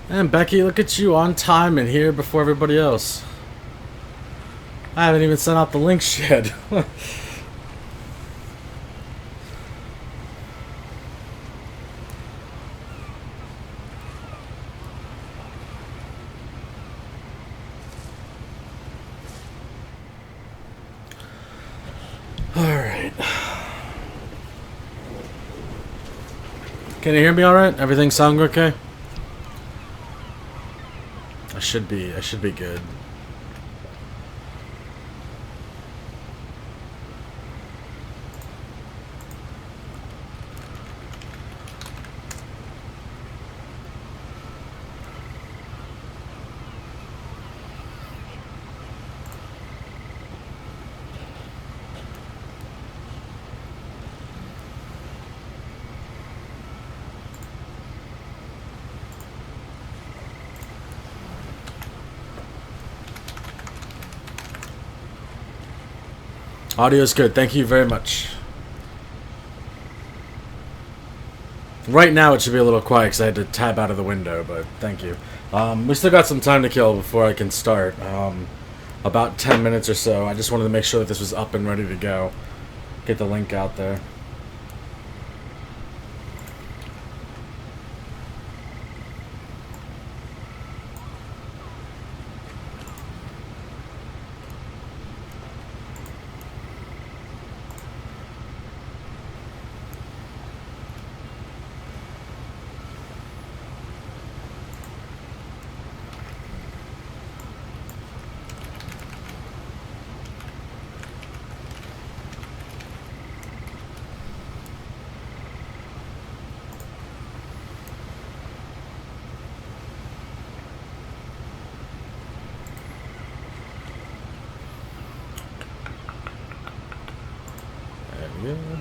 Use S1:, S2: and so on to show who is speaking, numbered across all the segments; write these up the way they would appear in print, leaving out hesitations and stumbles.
S1: And Becky, look at you on time and here before everybody else. I haven't even sent out the links yet. Alright. Can you hear me alright? Everything sound okay? I should be good. Audio's good. Thank you very much. Right now it should be a little quiet because I had to tab out of the window, but thank you. We still got some time to kill before I can start. About 10 minutes or so. I just wanted to make sure that this was up and ready to go. Get the link out there. There we go.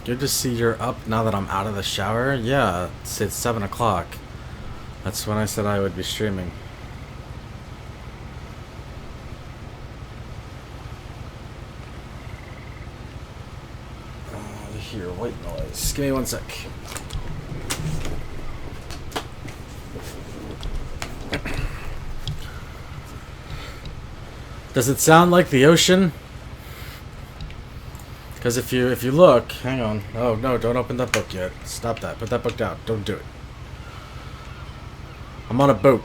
S1: Good to see you're up now that I'm out of the shower. Yeah, it's 7 o'clock. That's when I said I would be streaming. I hear white noise. Give me one sec. Does it sound like the ocean? Because if you look, hang on. Oh no, don't open that book yet. Stop that. Put that book down. Don't do it. I'm on a boat.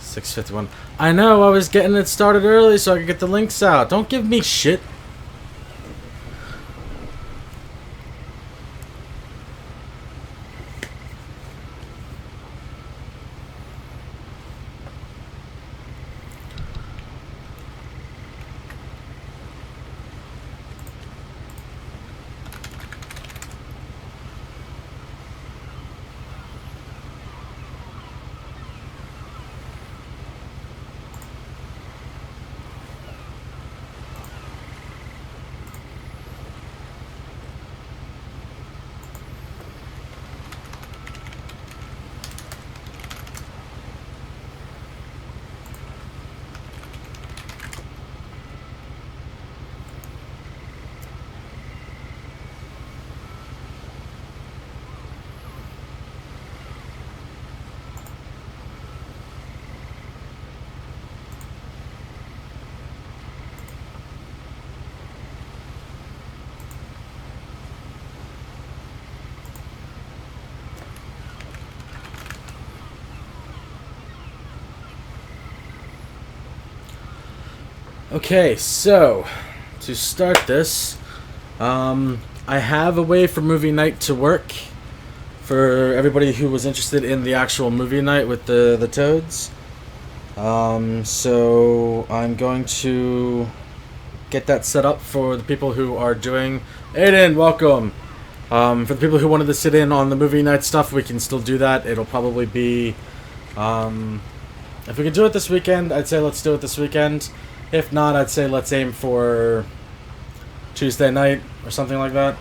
S1: 6:51. I know, I was getting it started early so I could get the links out. Don't give me shit. Okay, so to start this, I have a way for movie night to work for everybody who was interested in the actual movie night with the toads. So I'm going to get that set up for the people who are doing. Aiden, welcome. For the people who wanted to sit in on the movie night stuff, we can still do that. It'll probably be, if we can do it this weekend, I'd say let's do it this weekend. If not, I'd say let's aim for Tuesday night or something like that.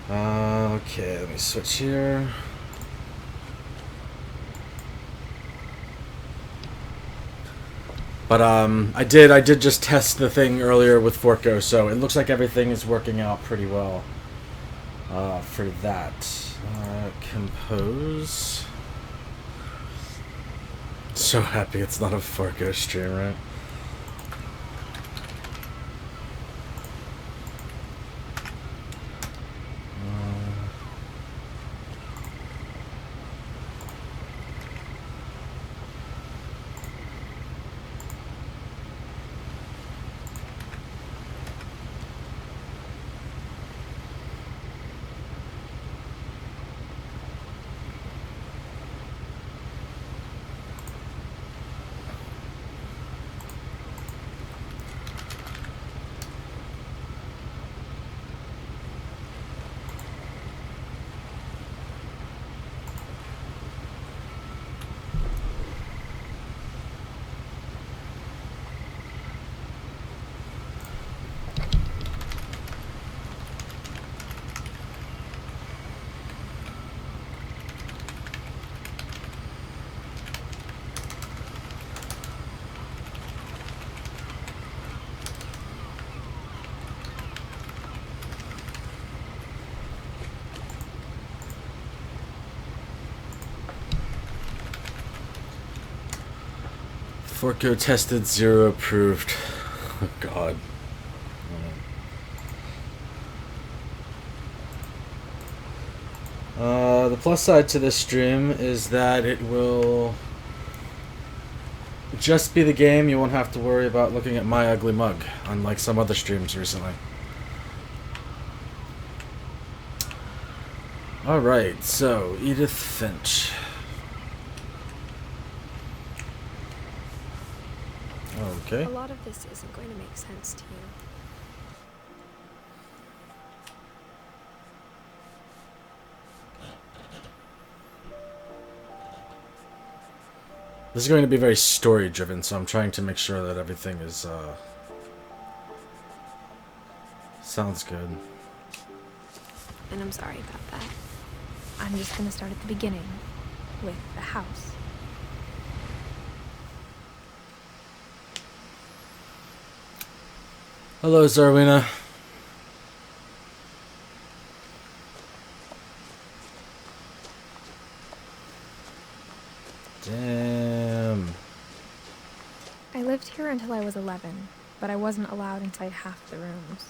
S1: Okay, let me switch here. But I did just test the thing earlier with Forco, so it looks like everything is working out pretty well for that. Compose. So happy it's not a Forco stream, right? Forco tested, 0 approved. Oh god. The plus side to this stream is that it will just be the game. You won't have to worry about looking at my ugly mug, unlike some other streams recently. Alright, so Edith Finch. Okay.
S2: A lot of this isn't going to make sense to you.
S1: This is going to be very story driven, so I'm trying to make sure that everything is sounds good.
S2: And I'm sorry about that. I'm just going to start at the beginning with the house.
S1: Hello, Zarwina. Damn.
S2: I lived here until I was 11, but I wasn't allowed inside half the rooms.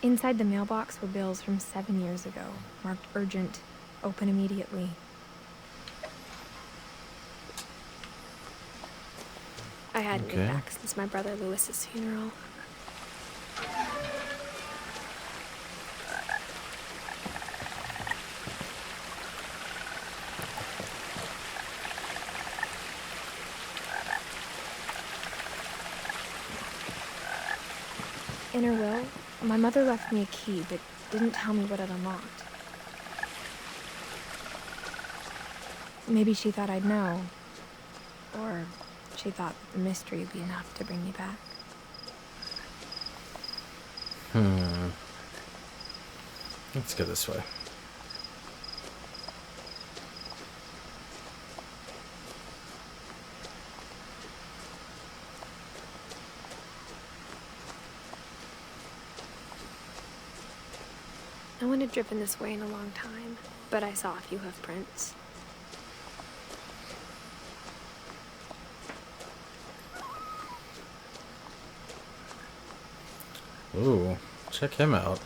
S2: Inside the mailbox were bills from 7 years ago, marked urgent, open immediately. I hadn't been back since my brother Lewis's funeral. In her will, my mother left me a key but didn't tell me what it unlocked. Maybe she thought I'd know. Or she thought that the mystery would be enough to bring me back.
S1: Let's go this way.
S2: No one had driven this way in a long time, but I saw a few hoof prints.
S1: Ooh, check him out.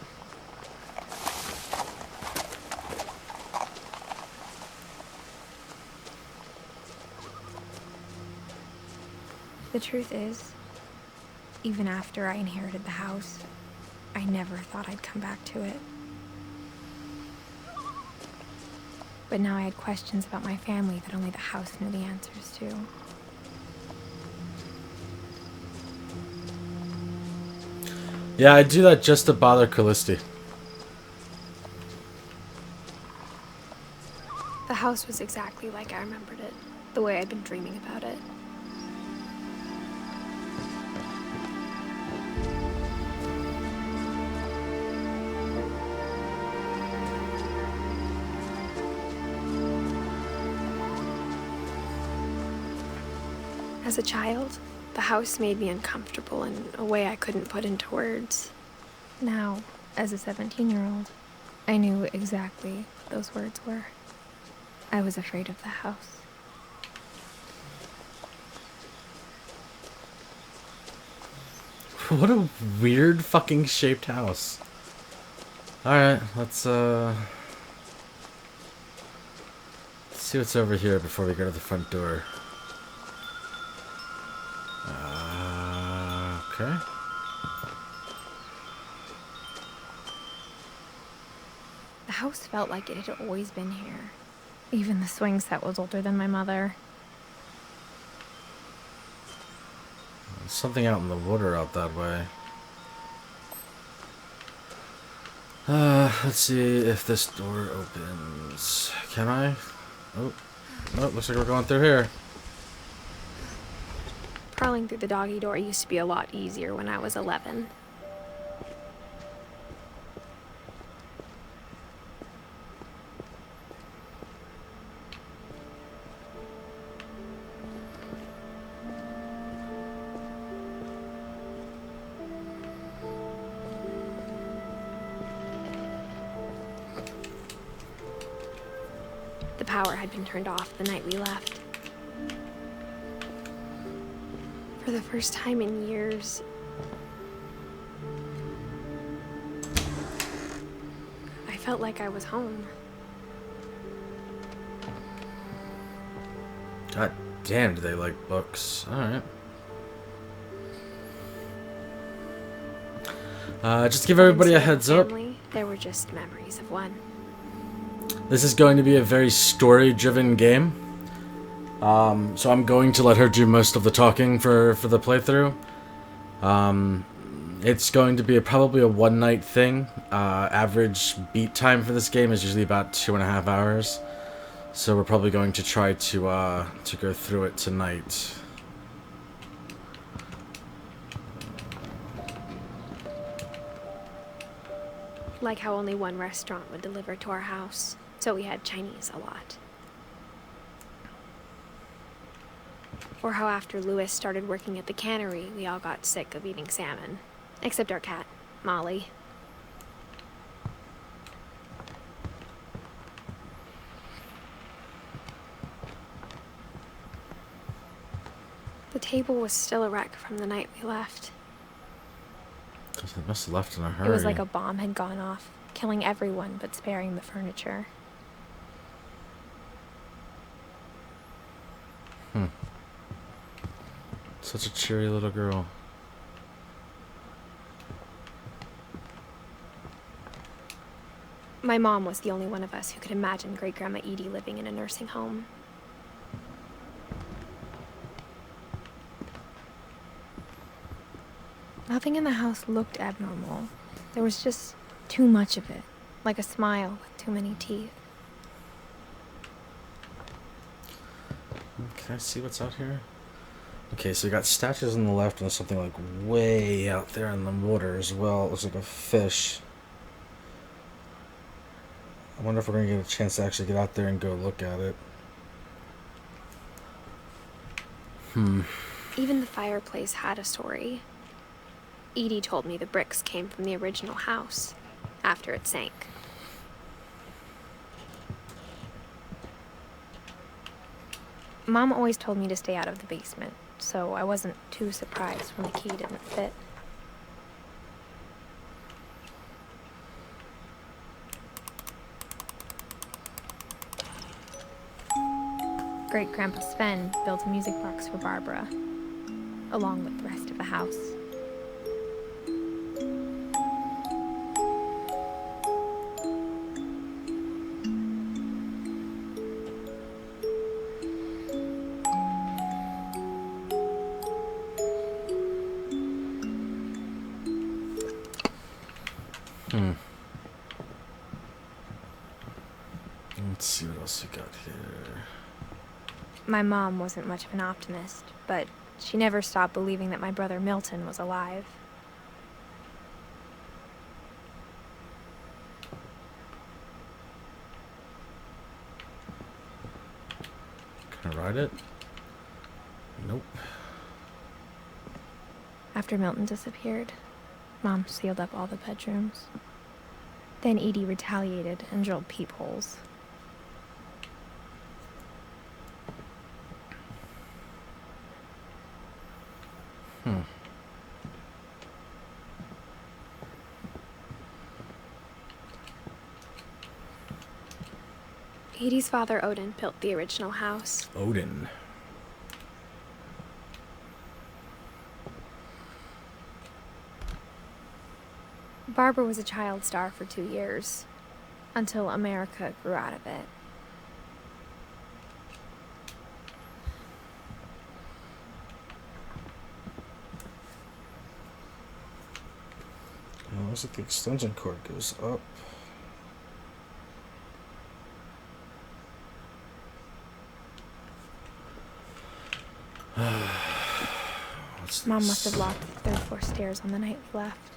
S2: The truth is, even after I inherited the house, I never thought I'd come back to it. But now I had questions about my family that only the house knew the answers to.
S1: Yeah, I do that just to bother Callisti.
S2: The house was exactly like I remembered it, the way I'd been dreaming about it. As a child, the house made me uncomfortable in a way I couldn't put into words. Now, as a 17-year-old, I knew exactly what those words were. I was afraid of the house.
S1: What a weird fucking shaped house. Alright, let's see what's over here before we go to the front door. Okay.
S2: The house felt like it had always been here. Even the swing set was older than my mother.
S1: There's something out in the water out that way. Let's see if this door opens. Can I? Oh, nope, looks like we're going through here.
S2: Crawling through the doggy door used to be a lot easier when I was 11. The power had been turned off the night we left. For the first time in years, I felt like I was home.
S1: God damn, do they like books? Alright. Just to give everybody a heads up.
S2: There were just memories of one.
S1: This is going to be a very story-driven game. So I'm going to let her do most of the talking for the playthrough. It's going to be probably a one-night thing. Average beat time for this game is usually about 2.5 hours. So we're probably going to try to go through it tonight.
S2: Like how only one restaurant would deliver to our house, so we had Chinese a lot. Or how after Louis started working at the cannery, we all got sick of eating salmon. Except our cat, Molly. The table was still a wreck from the night we left.
S1: It must have left in a hurry.
S2: It was like a bomb had gone off, killing everyone but sparing the furniture.
S1: Such a cheery little girl.
S2: My mom was the only one of us who could imagine Great-Grandma Edie living in a nursing home. Nothing in the house looked abnormal. There was just too much of it, like a smile with too many teeth.
S1: Can I see what's out here? Okay, so we got statues on the left and there's something like way out there in the water as well. It looks like a fish. I wonder if we're going to get a chance to actually get out there and go look at it.
S2: Even the fireplace had a story. Edie told me the bricks came from the original house, after it sank. Mom always told me to stay out of the basement, so I wasn't too surprised when the key didn't fit. great-grandpa Sven built a music box for Barbara, along with the rest of the house.
S1: Let's see what else we got here.
S2: My mom wasn't much of an optimist, but she never stopped believing that my brother Milton was alive.
S1: Can I ride it? Nope.
S2: After Milton disappeared, Mom sealed up all the bedrooms. Then Edie retaliated and drilled peepholes. Edie's father, Odin, built the original house.
S1: Odin.
S2: Barbara was a child star for 2 years, until America grew out of it.
S1: Oh, looks like the extension cord goes up.
S2: Mom must have locked the 3rd floor stairs on the night we left.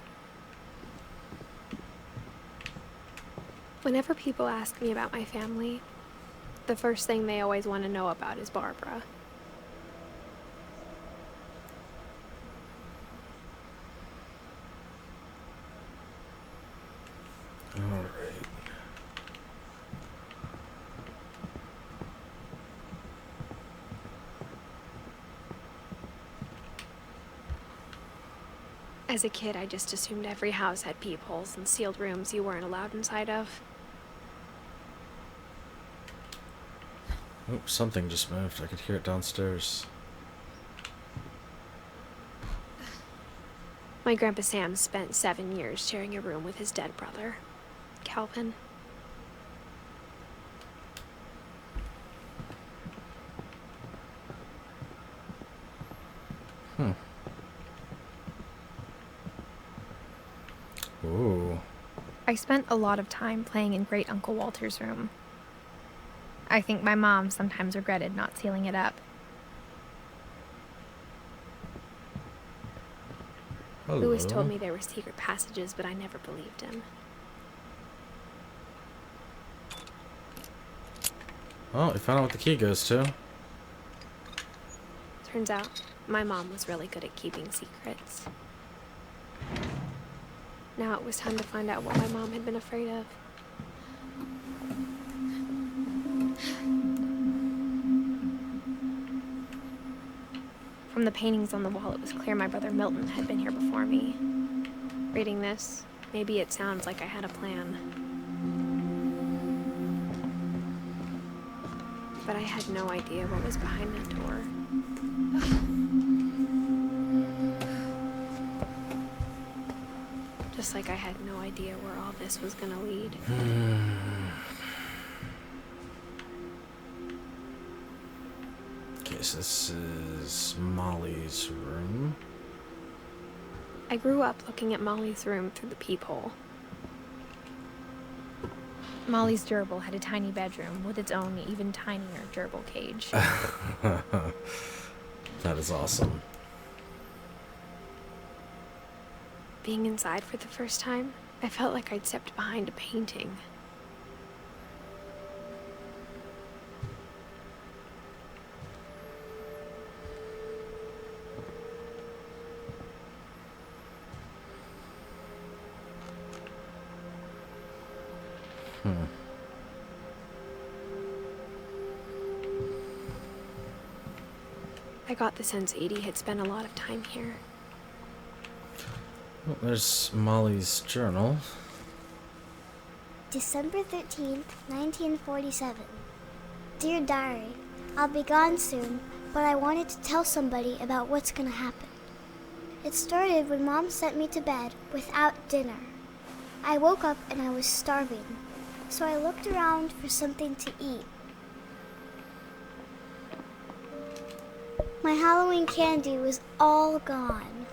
S2: Whenever people ask me about my family, the first thing they always want to know about is Barbara.
S1: Alright.
S2: As a kid, I just assumed every house had peepholes and sealed rooms you weren't allowed inside of.
S1: Oh, something just moved. I could hear it downstairs.
S2: My Grandpa Sam spent 7 years sharing a room with his dead brother, Calvin.
S1: Ooh.
S2: I spent a lot of time playing in Great Uncle Walter's room. I think my mom sometimes regretted not sealing it up.
S1: Hello.
S2: Louis told me there were secret passages, but I never believed him.
S1: Oh, we found out what the key goes to.
S2: Turns out, my mom was really good at keeping secrets. Now it was time to find out what my mom had been afraid of. From the paintings on the wall, it was clear my brother Milton had been here before me. Reading this, maybe it sounds like I had a plan. But I had no idea what was behind that door. Just like I had no idea where all this was gonna lead.
S1: Okay, so this is Molly's room.
S2: I grew up looking at Molly's room through the peephole. Molly's gerbil had a tiny bedroom with its own even tinier gerbil cage.
S1: That is awesome.
S2: Being inside for the first time, I felt like I'd stepped behind a painting. I got the sense Edie had spent a lot of time here.
S1: Well, there's Molly's journal.
S3: December 13th, 1947. Dear Diary, I'll be gone soon, but I wanted to tell somebody about what's gonna happen. It started when Mom sent me to bed without dinner. I woke up and I was starving, so I looked around for something to eat. My Halloween candy was all gone.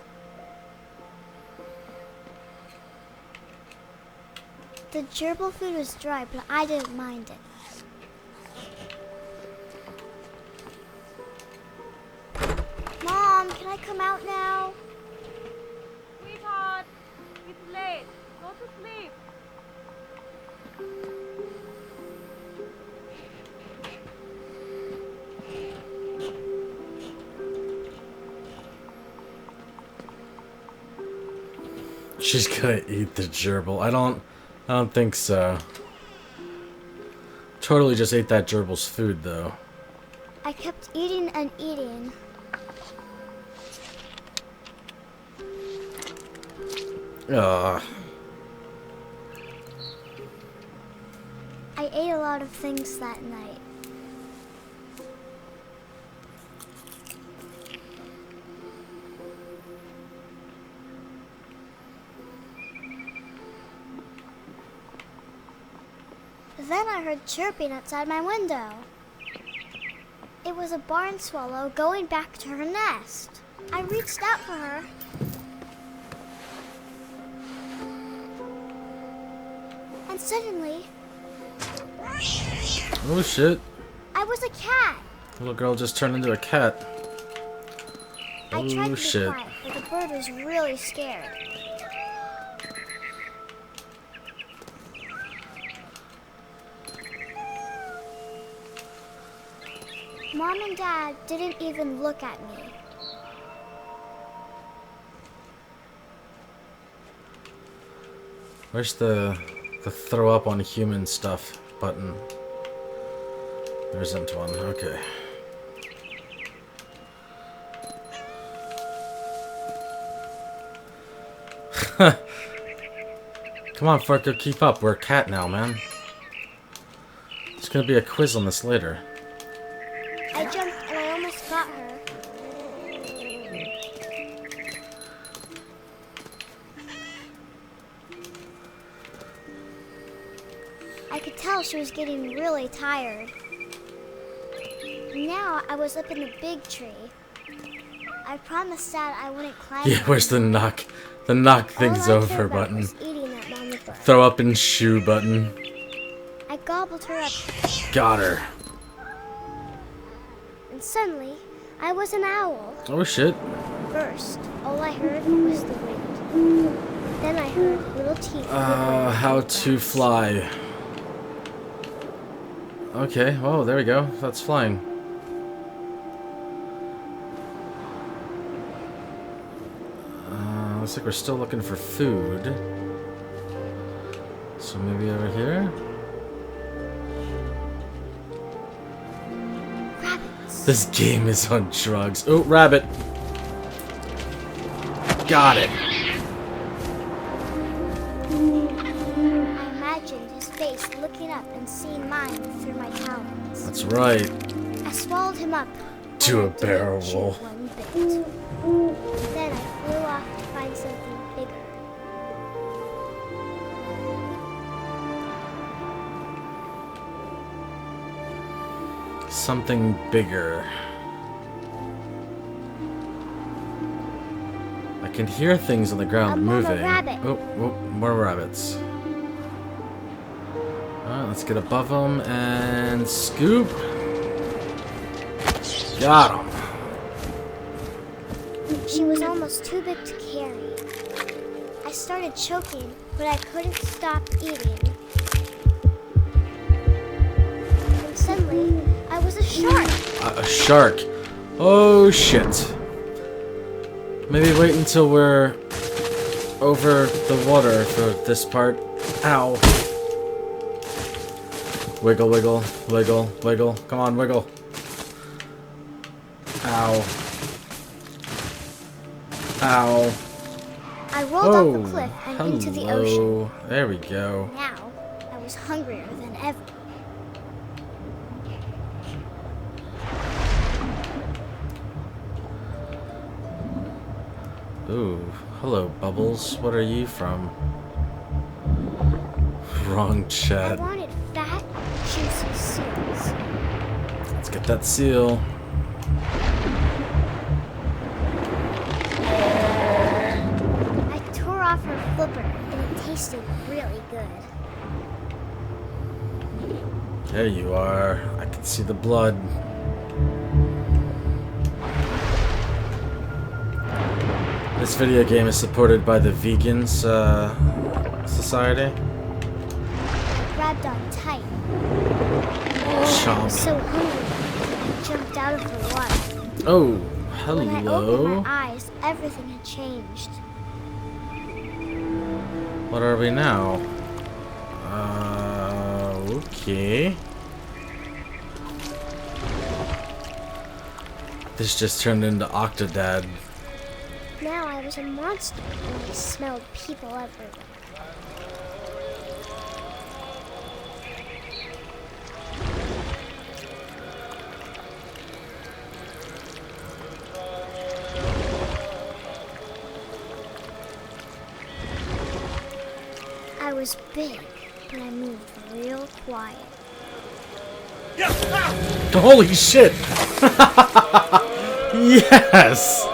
S3: The gerbil food was dry, but I didn't mind it. Mom, can I come out now?
S4: Sweetheart, it's late. Go to sleep.
S1: She's gonna eat the gerbil. I don't think so. Totally just ate that gerbil's food, though.
S3: I kept eating and eating.
S1: Ugh.
S3: I ate a lot of things that night. Then I heard chirping outside my window. It was a barn swallow going back to her nest. I reached out for her. And suddenly,
S1: Oh shit.
S3: I was a cat.
S1: Little girl just turned into a cat.
S3: I tried to
S1: Oh
S3: be
S1: shit.
S3: quiet, but the bird was really scared. Mom and Dad didn't even look at me.
S1: Where's the throw up on human stuff button? There isn't one. Okay. Come on, Farco, keep up. We're a cat now, man. There's gonna be a quiz on this later.
S3: I jumped and I almost got her. I could tell she was getting really tired. Now I was up in the big tree. I promised Dad I wouldn't climb.
S1: Yeah, where's the knock? The knock things
S3: All I cared
S1: over
S3: about
S1: button.
S3: was eating that mama bird.
S1: Throw up and shoe button.
S3: I gobbled her up,
S1: Got her.
S3: and suddenly I was an owl.
S1: Oh shit.
S3: First, all I heard was the wind. Then I heard little teeth.
S1: How to fly. Okay, well, there we go. That's flying. Looks like we're still looking for food. So maybe over here?
S3: Rabbits.
S1: This game is on drugs. Oh, rabbit. Got it.
S3: I imagined his face looking up and seeing mine through my talons.
S1: That's right.
S3: I swallowed him up.
S1: To
S3: and
S1: a
S3: I
S1: barrel
S3: didn't chew
S1: roll.
S3: one bit. Then I flew off to find something bigger.
S1: Something bigger. I can hear things on the ground
S3: A mama
S1: moving.
S3: rabbit.
S1: Oh, more rabbits. Alright, let's get above them and scoop. Got him.
S3: She was almost too big to carry. I started choking, but I couldn't stop eating. And suddenly, I was a shark.
S1: A shark. Oh shit. Maybe wait until we're over the water for this part. Ow. Wiggle, wiggle, wiggle, wiggle. Come on, wiggle. Ow. Ow.
S3: I rolled off the cliff and into the ocean.
S1: There we go.
S3: Now, I was hungrier than ever.
S1: Ooh, hello, Bubbles. What are you from? Wrong
S3: I
S1: chat.
S3: wanted fat, juicy seals.
S1: Let's get that seal.
S3: I tore off her flipper, and it tasted really good.
S1: There you are. I can see the blood. This video game is supported by the Vegans Society.
S3: I grabbed on tight. I was
S1: Chomp.
S3: so hungry, I jumped out of the water.
S1: Oh,
S3: When I opened
S1: hello.
S3: my eyes, everything had changed.
S1: What are we now? Okay. This just turned into Octodad.
S3: Now I was a monster, and I smelled people everywhere. I was big, but I moved real quiet.
S1: Holy shit! Yes!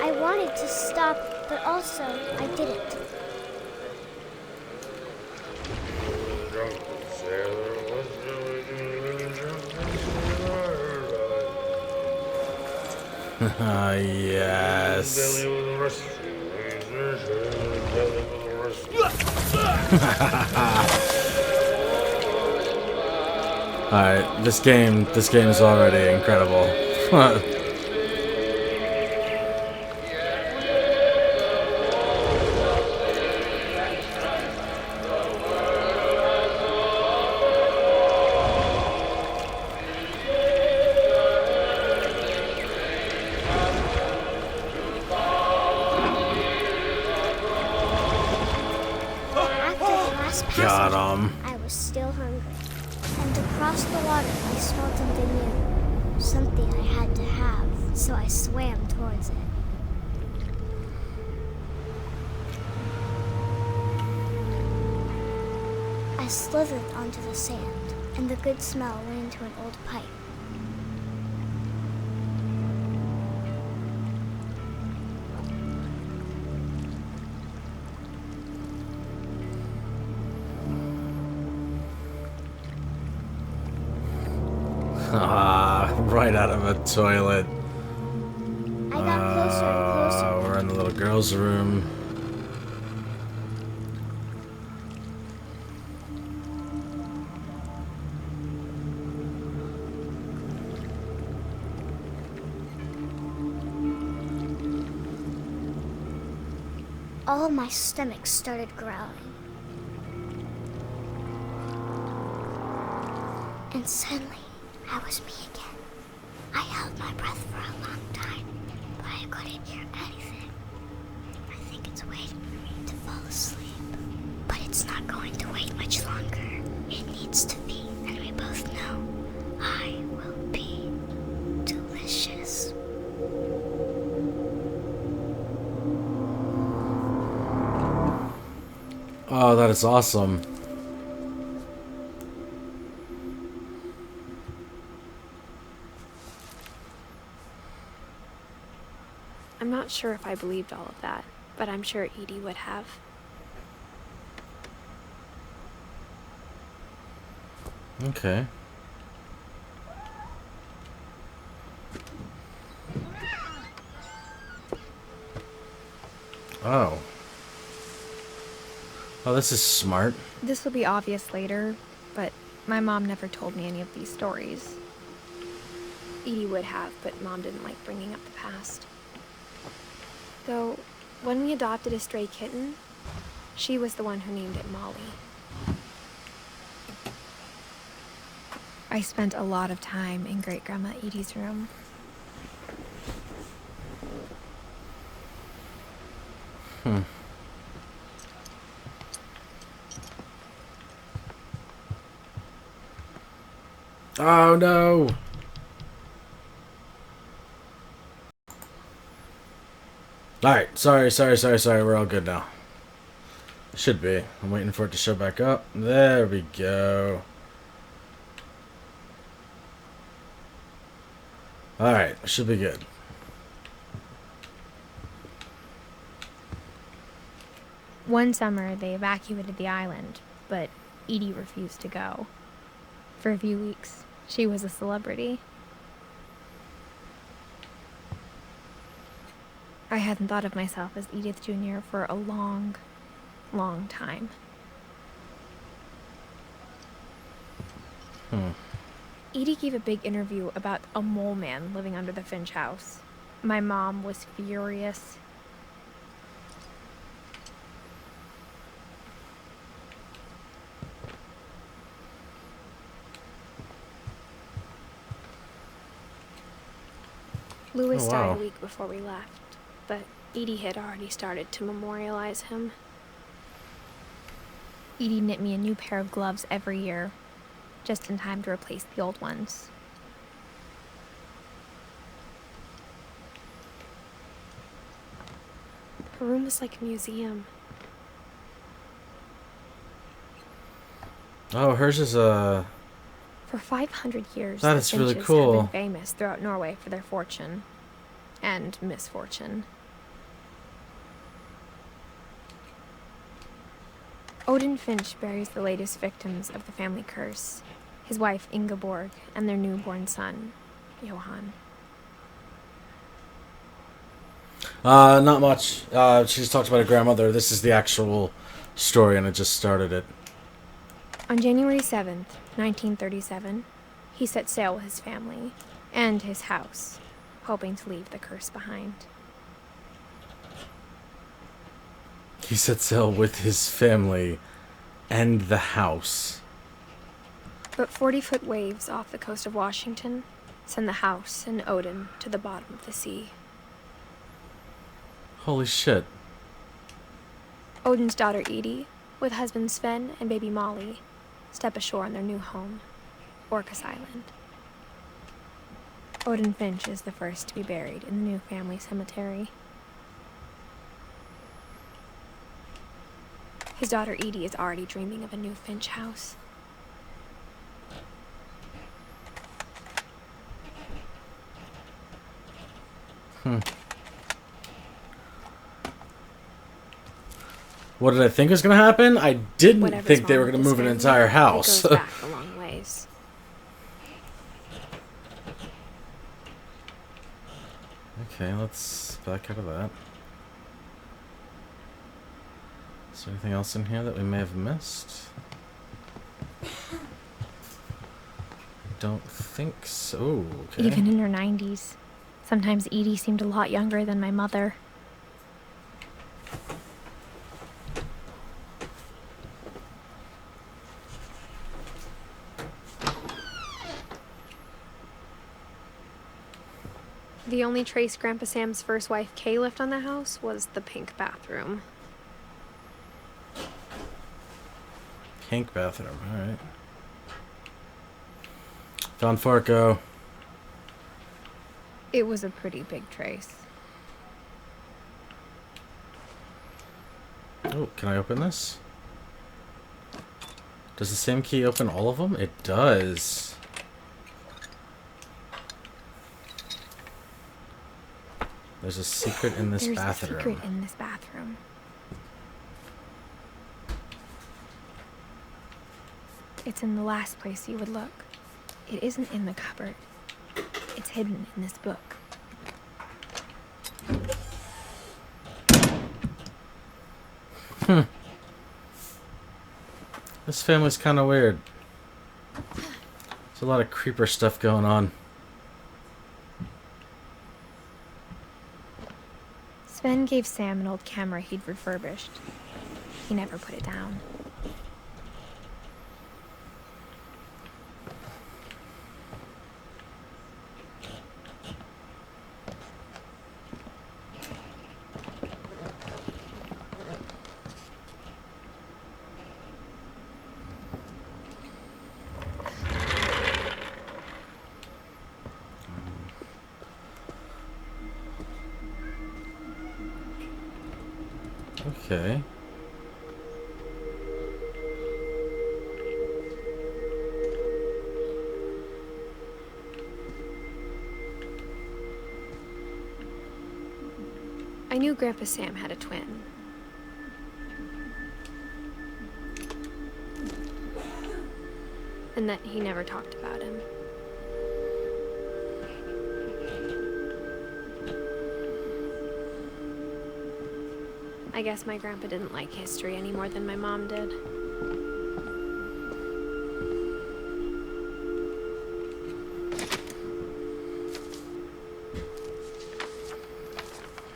S3: I wanted to stop, but also I didn't.
S1: Yes. Alright, this game is already incredible.
S3: After the last
S1: Got
S3: passage,
S1: 'em.
S3: I was still hungry. And across the water, I smelled something new. Something I had to have, so I swam towards it. I slithered onto the sand, and the good smell went into an old pipe.
S1: Ah, right out of a toilet.
S3: I got closer and closer.
S1: We're in the little girl's room.
S3: All my stomach started growling. And suddenly, I was me again. I held my breath for a long time, but I couldn't hear anything. I think it's waiting for me to fall asleep. But it's not going to wait much longer. It needs to be, and we both know I will be delicious.
S1: Oh, that is awesome.
S2: I'm not sure if I believed all of that, but I'm sure Edie would have.
S1: Okay. Oh. Oh, this is smart.
S2: This will be obvious later, but my mom never told me any of these stories. Edie would have, but Mom didn't like bringing up the past. Though, when we adopted a stray kitten, she was the one who named it Molly. I spent a lot of time in Great-Grandma Edie's room.
S1: Oh no! Alright, sorry. We're all good now. Should be. I'm waiting for it to show back up. There we go. Alright, should be good.
S2: One summer, they evacuated the island, but Edie refused to go. For a few weeks, she was a celebrity. I hadn't thought of myself as Edith Jr. for a long, long time. Edie gave a big interview about a mole man living under the Finch house. My mom was furious. Louis died a week before we left, but Edie had already started to memorialize him. Edie knit me a new pair of gloves every year, just in time to replace the old ones. Her room was like a museum.
S1: Oh, hers is a...
S2: For 500 years,
S1: that
S2: the
S1: is really
S2: Finches
S1: cool.
S2: have been famous throughout Norway for their fortune and misfortune. Odin Finch buries the latest victims of the family curse, his wife Ingeborg and their newborn son, Johan.
S1: Not much. She just talked about her grandmother. This is the actual story, and I just started it.
S2: On January 7th, 1937, he set sail with his family and his house, hoping to leave the curse behind.
S1: He set sail with his family and the house.
S2: But 40-foot waves off the coast of Washington send the house and Odin to the bottom of the sea.
S1: Holy shit.
S2: Odin's daughter Edie, with husband Sven and baby Molly, step ashore on their new home, Orcas Island. Odin Finch is the first to be buried in the new family cemetery. His daughter Edie is already dreaming of a new Finch house.
S1: What did I think was going to happen? I didn't
S2: Whatever's
S1: think they
S2: wrong
S1: were going
S2: with
S1: to move an
S2: this
S1: entire
S2: family,
S1: house.
S2: It goes back a long ways.
S1: Okay, let's back out of that. Is there anything else in here that we may have missed? I don't think so. Okay.
S2: Even in her 90s. Sometimes Edie seemed a lot younger than my mother. The only trace Grandpa Sam's first wife, Kay, left on the house was the pink bathroom.
S1: Pink bathroom, alright. Found Farco.
S2: It was a pretty big trace.
S1: Oh, can I open this? Does the same key open all of them? It does. There's a secret in this bathroom.
S2: There's a secret in this bathroom. It's in the last place you would look. It isn't in the cupboard. It's hidden in this book.
S1: This family's kind of weird. There's a lot of creeper stuff going on.
S2: Sven gave Sam an old camera he'd refurbished. He never put it down.
S1: Okay.
S2: I knew Grandpa Sam had a twin. And that he never talked about him. I guess my grandpa didn't like history any more than my mom did.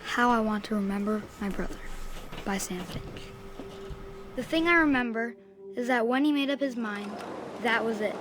S5: How I Want to Remember My Brother by Sam Finch. The thing I remember is that when he made up his mind, that was it.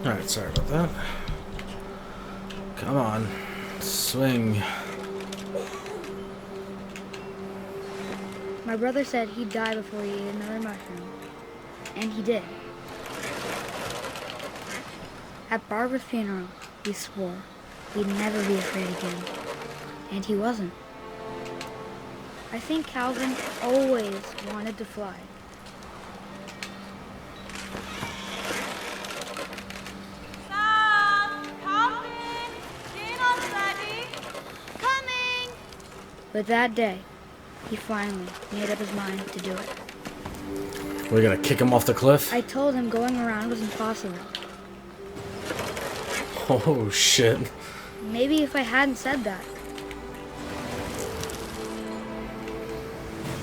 S1: Alright, sorry about that. Come on. Swing.
S5: My brother said he'd die before he ate another mushroom. And he did. At Barbara's funeral, he swore he'd never be afraid again. And he wasn't. I think Calvin always wanted to fly. But that day, he finally made up his mind to do it.
S1: We're gonna kick him off the cliff?
S5: I told him going around was impossible.
S1: Oh, shit.
S5: Maybe if I hadn't said that.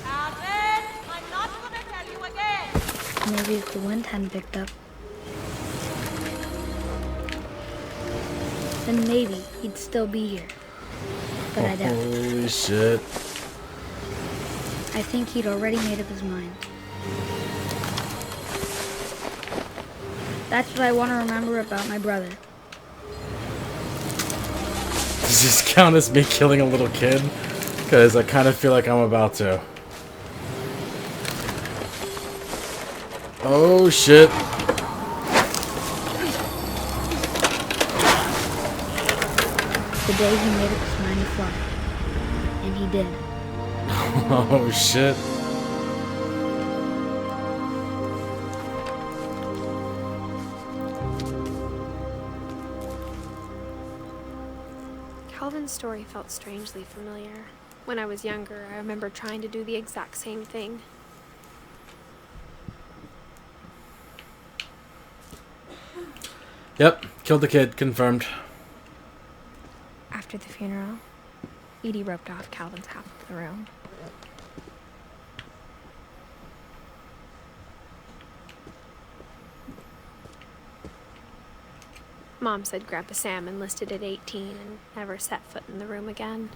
S4: Alvin, I'm not gonna tell you again.
S5: Maybe if the wind hadn't picked up. Then maybe he'd still be here. But I doubt it.
S1: Holy shit.
S5: I think he'd already made up his mind. That's what I want to remember about my brother.
S1: Does this count as me killing a little kid? Because I kind of feel like I'm about to. Oh shit.
S5: The day he made up his mind to fly. And he did.
S1: Oh shit.
S2: Calvin's story felt strangely familiar. When I was younger, I remember trying to do the exact same thing.
S1: Yep, killed the kid, confirmed.
S2: After the funeral, Edie roped off Calvin's half of the room. Mom said Grandpa Sam enlisted at 18 and never set foot in the room again.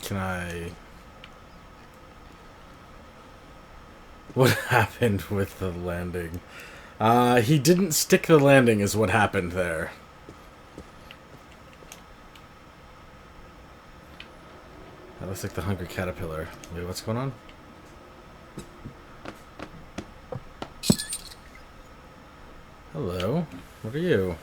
S1: Can I... What happened with the landing? He didn't stick the landing is what happened there. That looks like the hungry caterpillar. Wait, what's going on? Hello. What are you?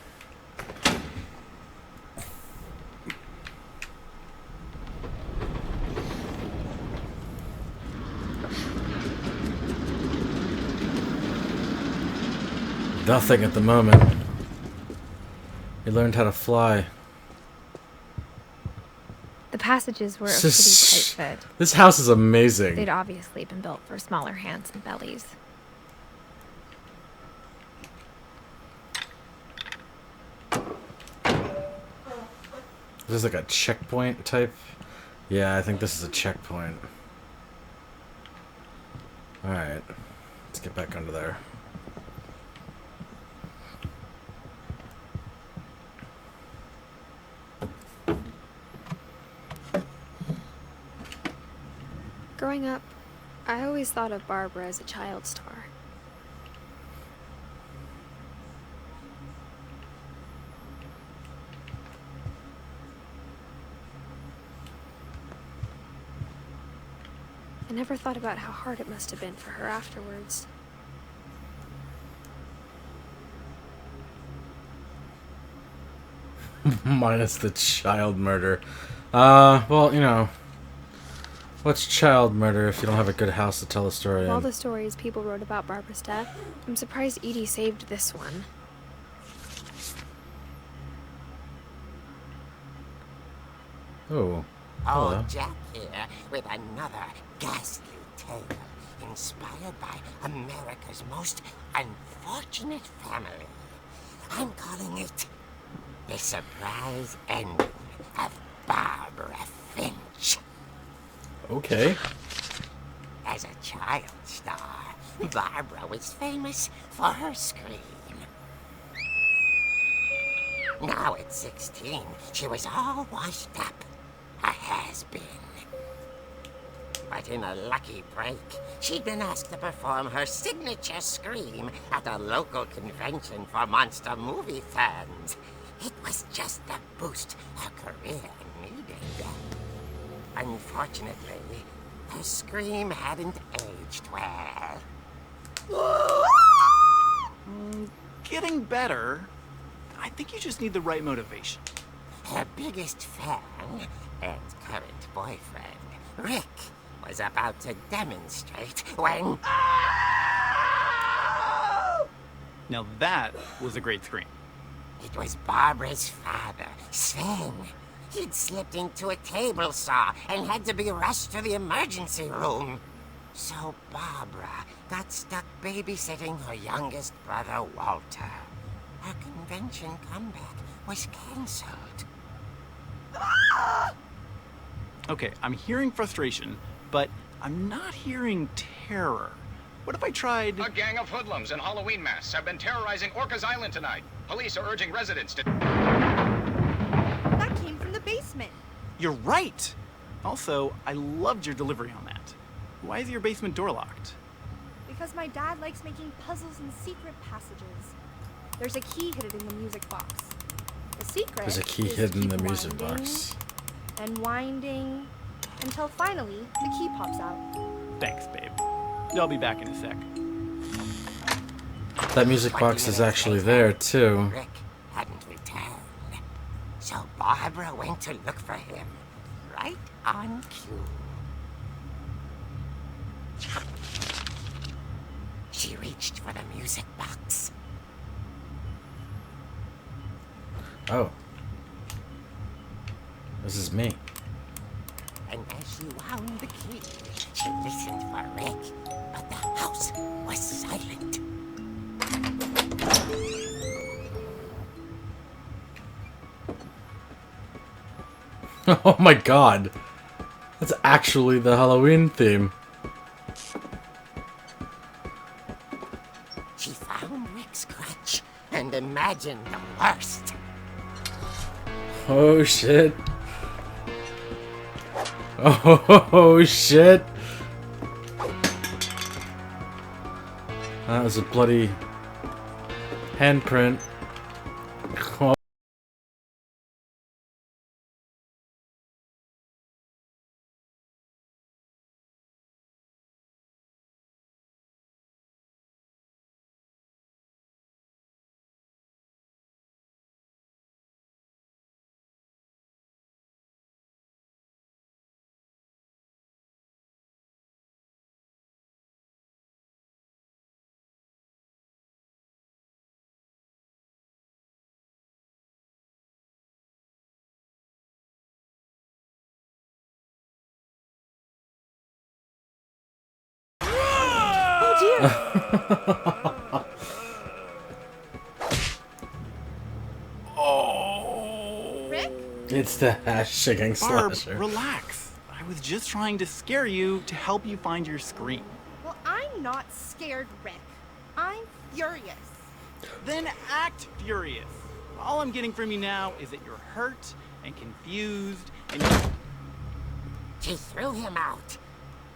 S1: Nothing at the moment. He learned how to fly.
S2: The passages were a pretty tight fit.
S1: This house is amazing.
S2: They'd obviously been built for smaller hands and bellies.
S1: This is like a checkpoint type. Yeah, I think this is a checkpoint. Alright. Let's get back under there.
S2: Growing up, I always thought of Barbara as a child star. I never thought about how hard it must have been for her afterwards.
S1: Minus the child murder. Well, you know, what's child murder if you don't have a good house to tell a story
S2: Of all
S1: in?
S2: the stories people wrote about Barbara's death, I'm surprised Edie saved this one.
S1: Oh. Hello.
S6: Old Jack here with another ghastly tale inspired by America's most unfortunate family. I'm calling it The Surprise Ending of Barbara Finch.
S1: Okay.
S6: As a child star, Barbara was famous for her scream. Now at 16, she was all washed up. A has-been. But in a lucky break, she'd been asked to perform her signature scream at a local convention for monster movie fans. It was just the boost her career needed. Unfortunately, her scream hadn't aged well.
S7: Getting better. I think you just need the right motivation.
S6: Her biggest fan and current boyfriend, Rick, was about to demonstrate when...
S7: Now that was a great scream.
S6: It was Barbara's father, Sven. He'd slipped into a table saw and had to be rushed to the emergency room. So Barbara got stuck babysitting her youngest brother, Walter. Her convention comeback was cancelled.
S7: Okay, I'm hearing frustration, but I'm not hearing terror. What if I tried...
S8: A gang of hoodlums in Halloween masks have been terrorizing Orcas Island tonight. Police are urging residents to...
S4: That came from the basement.
S7: You're right! Also, I loved your delivery on that. Why is your basement door locked?
S4: Because my dad likes making puzzles and secret passages. There's a key hidden in the music box. The secret
S1: There's a key
S4: is to
S1: hidden in the
S4: keep
S1: music
S4: winding
S1: box.
S4: and winding until finally the key pops out.
S7: Thanks, babe. I'll be back in a sec.
S1: That music box is actually there, too.
S6: Rick hadn't returned. So Barbara went to look for him, right on cue. She reached for the music box.
S1: Oh. This is me.
S6: And as she wound the key, she listened for Rick, but the house was silent.
S1: Oh my god. That's actually the Halloween theme.
S6: She found Rick's crutch and imagined the worst.
S1: Oh shit. Oh shit. That was a bloody handprint. Oh.
S4: Rick?
S1: It's the hash shaking
S7: Barb,
S1: slasher.
S7: relax. I was just trying to scare you to help you find your scream.
S4: Well, I'm not scared, Rick. I'm furious.
S7: Then act furious. All I'm getting from you now is that you're hurt and confused and...
S6: She threw him out.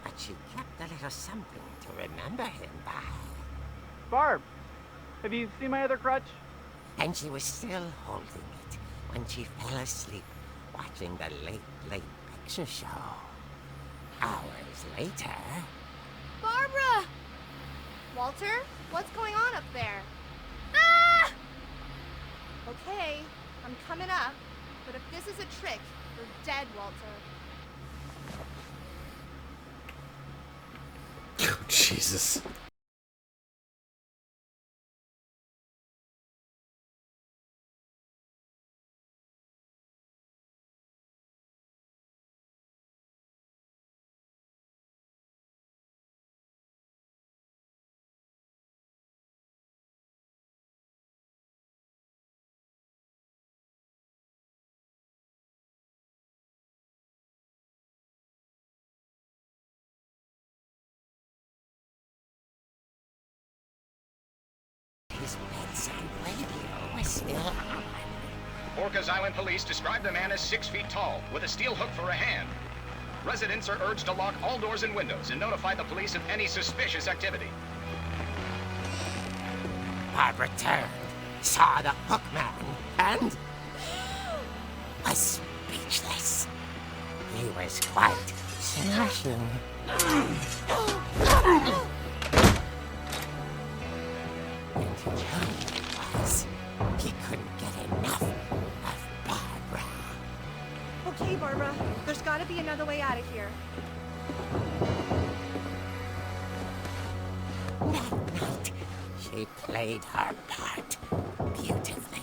S6: but she kept a little something to remember him by.
S7: Barb, have you seen my other crutch?
S6: And she was still holding it when she fell asleep watching the late picture show. Hours later...
S4: Barbara! Walter, what's going on up there? Ah! Okay, I'm coming up, but if this is a trick, you're dead, Walter.
S1: Oh, Jesus.
S6: His bedside radio was still on.
S8: Orcas Island police describe the man as 6 feet tall, with a steel hook for a hand. Residents are urged to lock all doors and windows and notify the police of any suspicious activity.
S6: Barbara turned, saw the hook man, and was speechless. He was quite smashing. And he was. He couldn't get enough of Barbara.
S4: Okay, Barbara, there's gotta be another way out of here.
S6: That night, she played her part beautifully.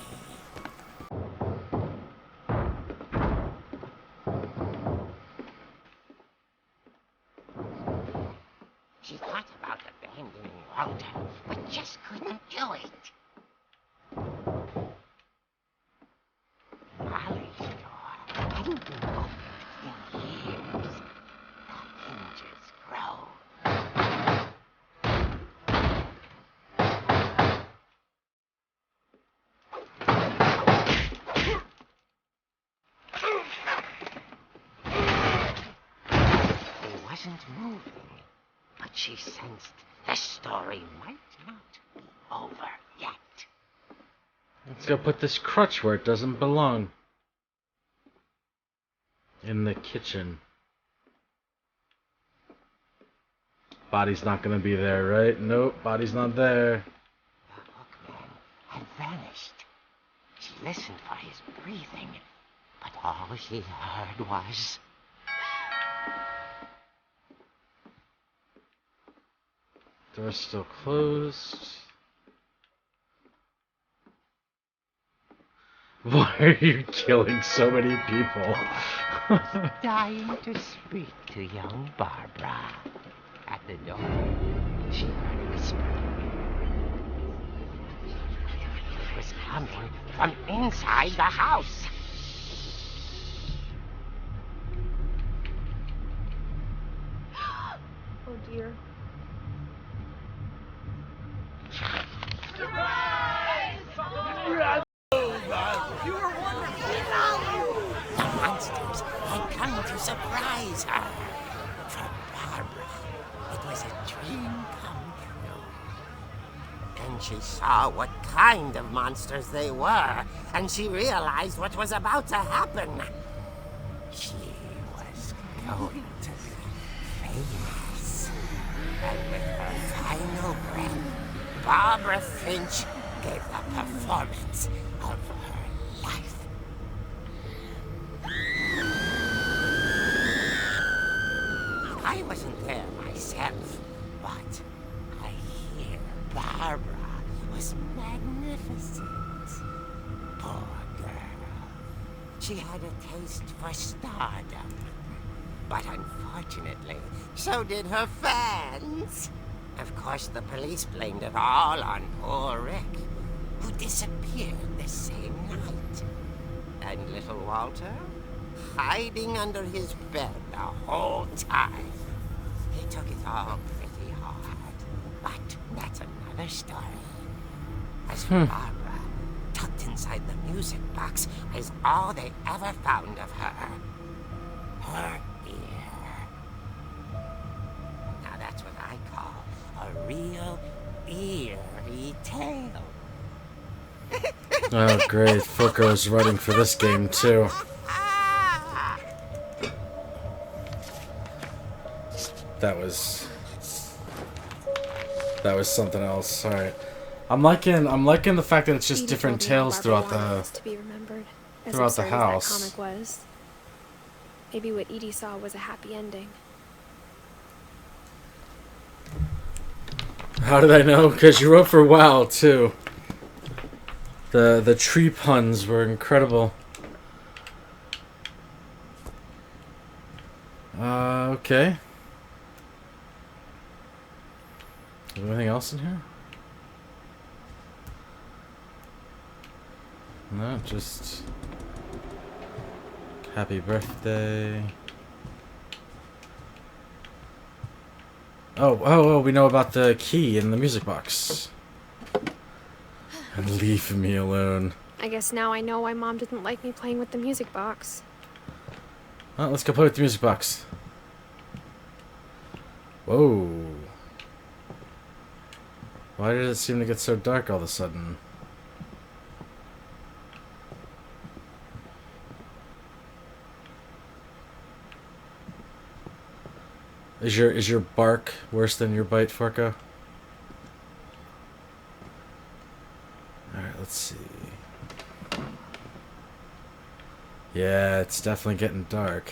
S6: She thought about abandoning Walter, but just couldn't do it. Molly's door hadn't been opened in years. The hinges grow. He wasn't moving, but she sensed the story might not be over yet.
S1: Let's go put this crutch where it doesn't belong. In the kitchen. Body's not gonna be there, right? Nope, body's not there.
S6: The hookman had vanished. She listened for his breathing, but all she heard was...
S1: Door's still closed. Why are you killing so many people?
S6: dying to speak to young Barbara. At the door, she heard a whisper. It was coming from inside the house.
S2: Oh dear.
S6: The monsters had come to surprise her. For Barbara, it was a dream come true. Then she saw what kind of monsters they were, and she realized what was about to happen. She was going to be famous. And with her final breath, Barbara Finch gave the performance of her life. I wasn't there myself, but I hear Barbara was magnificent. Poor girl. She had a taste for stardom. But unfortunately, so did her fans. Of course, the police blamed it all on poor Rick, who disappeared the same night. And little Walter, hiding under his bed the whole time. He took it all pretty hard, but that's another story. As for Barbara, tucked inside the music box is all they ever found of her. Her ear. real eerie tale.
S1: Oh, great. Furko's writing for this game, too. That was something else. Alright. I'm liking the fact that it's just
S2: Edie
S1: different
S2: told me how
S1: tales
S2: Barbara
S1: throughout
S2: wanted
S1: the
S2: us to be remembered, as
S1: throughout the
S2: absurd as
S1: house.
S2: that comic was. Maybe what Edie saw was a happy ending.
S1: How did I know? Because you wrote for WoW too. The tree puns were incredible. Okay. Is there anything else in here? No, just happy birthday. Oh, we know about the key in the music box. And leave me alone.
S2: I guess now I know why Mom didn't like me playing with the music box.
S1: Well, let's go play with the music box. Whoa. Why did it seem to get so dark all of a sudden? Is your bark worse than your bite, Forko? Alright, let's see. Yeah, it's definitely getting dark.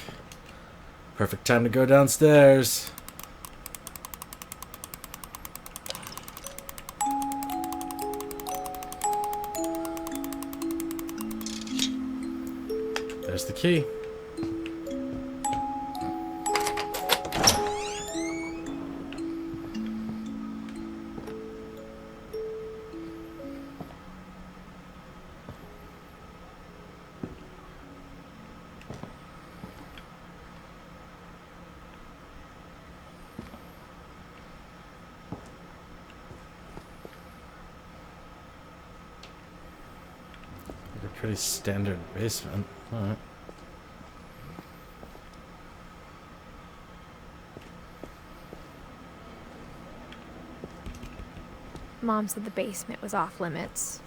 S1: Perfect time to go downstairs. There's the key. Pretty standard basement. Alright.
S2: Mom said the basement was off limits,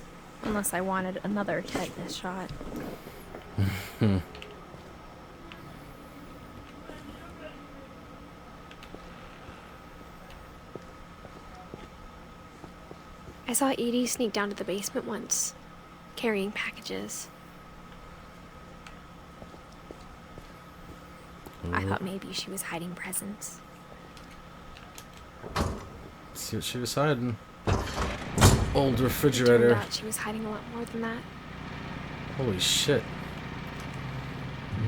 S2: unless I wanted another tetanus shot. I saw Edie sneak down to the basement once, carrying packages. I thought maybe she was hiding presents.
S1: Let's see what she was hiding. Old
S2: Turned
S1: refrigerator.
S2: out she was hiding a lot more than that.
S1: Holy shit.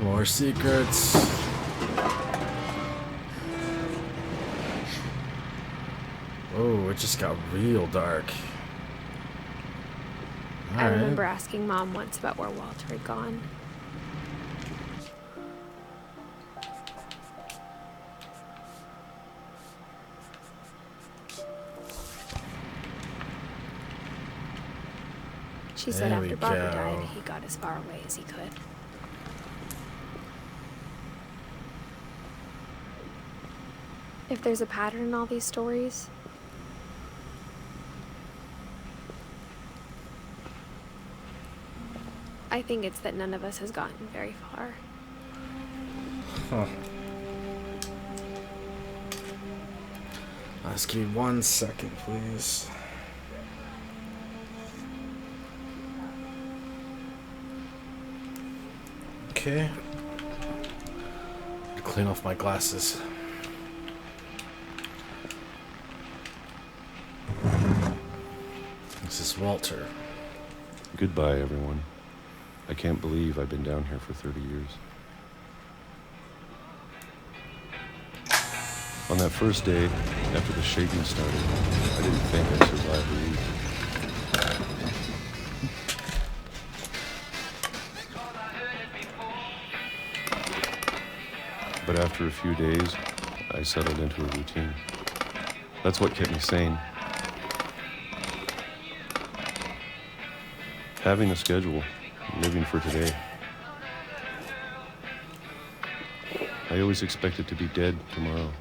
S1: More secrets. Oh, it just got real dark.
S2: I
S1: Alright.
S2: remember asking Mom once about where Walter had gone. She said
S1: There we
S2: after Barbara
S1: go.
S2: died, he got as far away as he could. If there's a pattern in all these stories, I think it's that none of us has gotten very far.
S1: Huh. Just give me 1 second, please. Okay. Clean off my glasses. This is Walter.
S9: Goodbye, everyone. I can't believe I've been down here for 30 years. On that first day, after the shaking started, I didn't think I'd survive the week. But after a few days, I settled into a routine. That's what kept me sane. Having a schedule, living for today. I always expected to be dead tomorrow.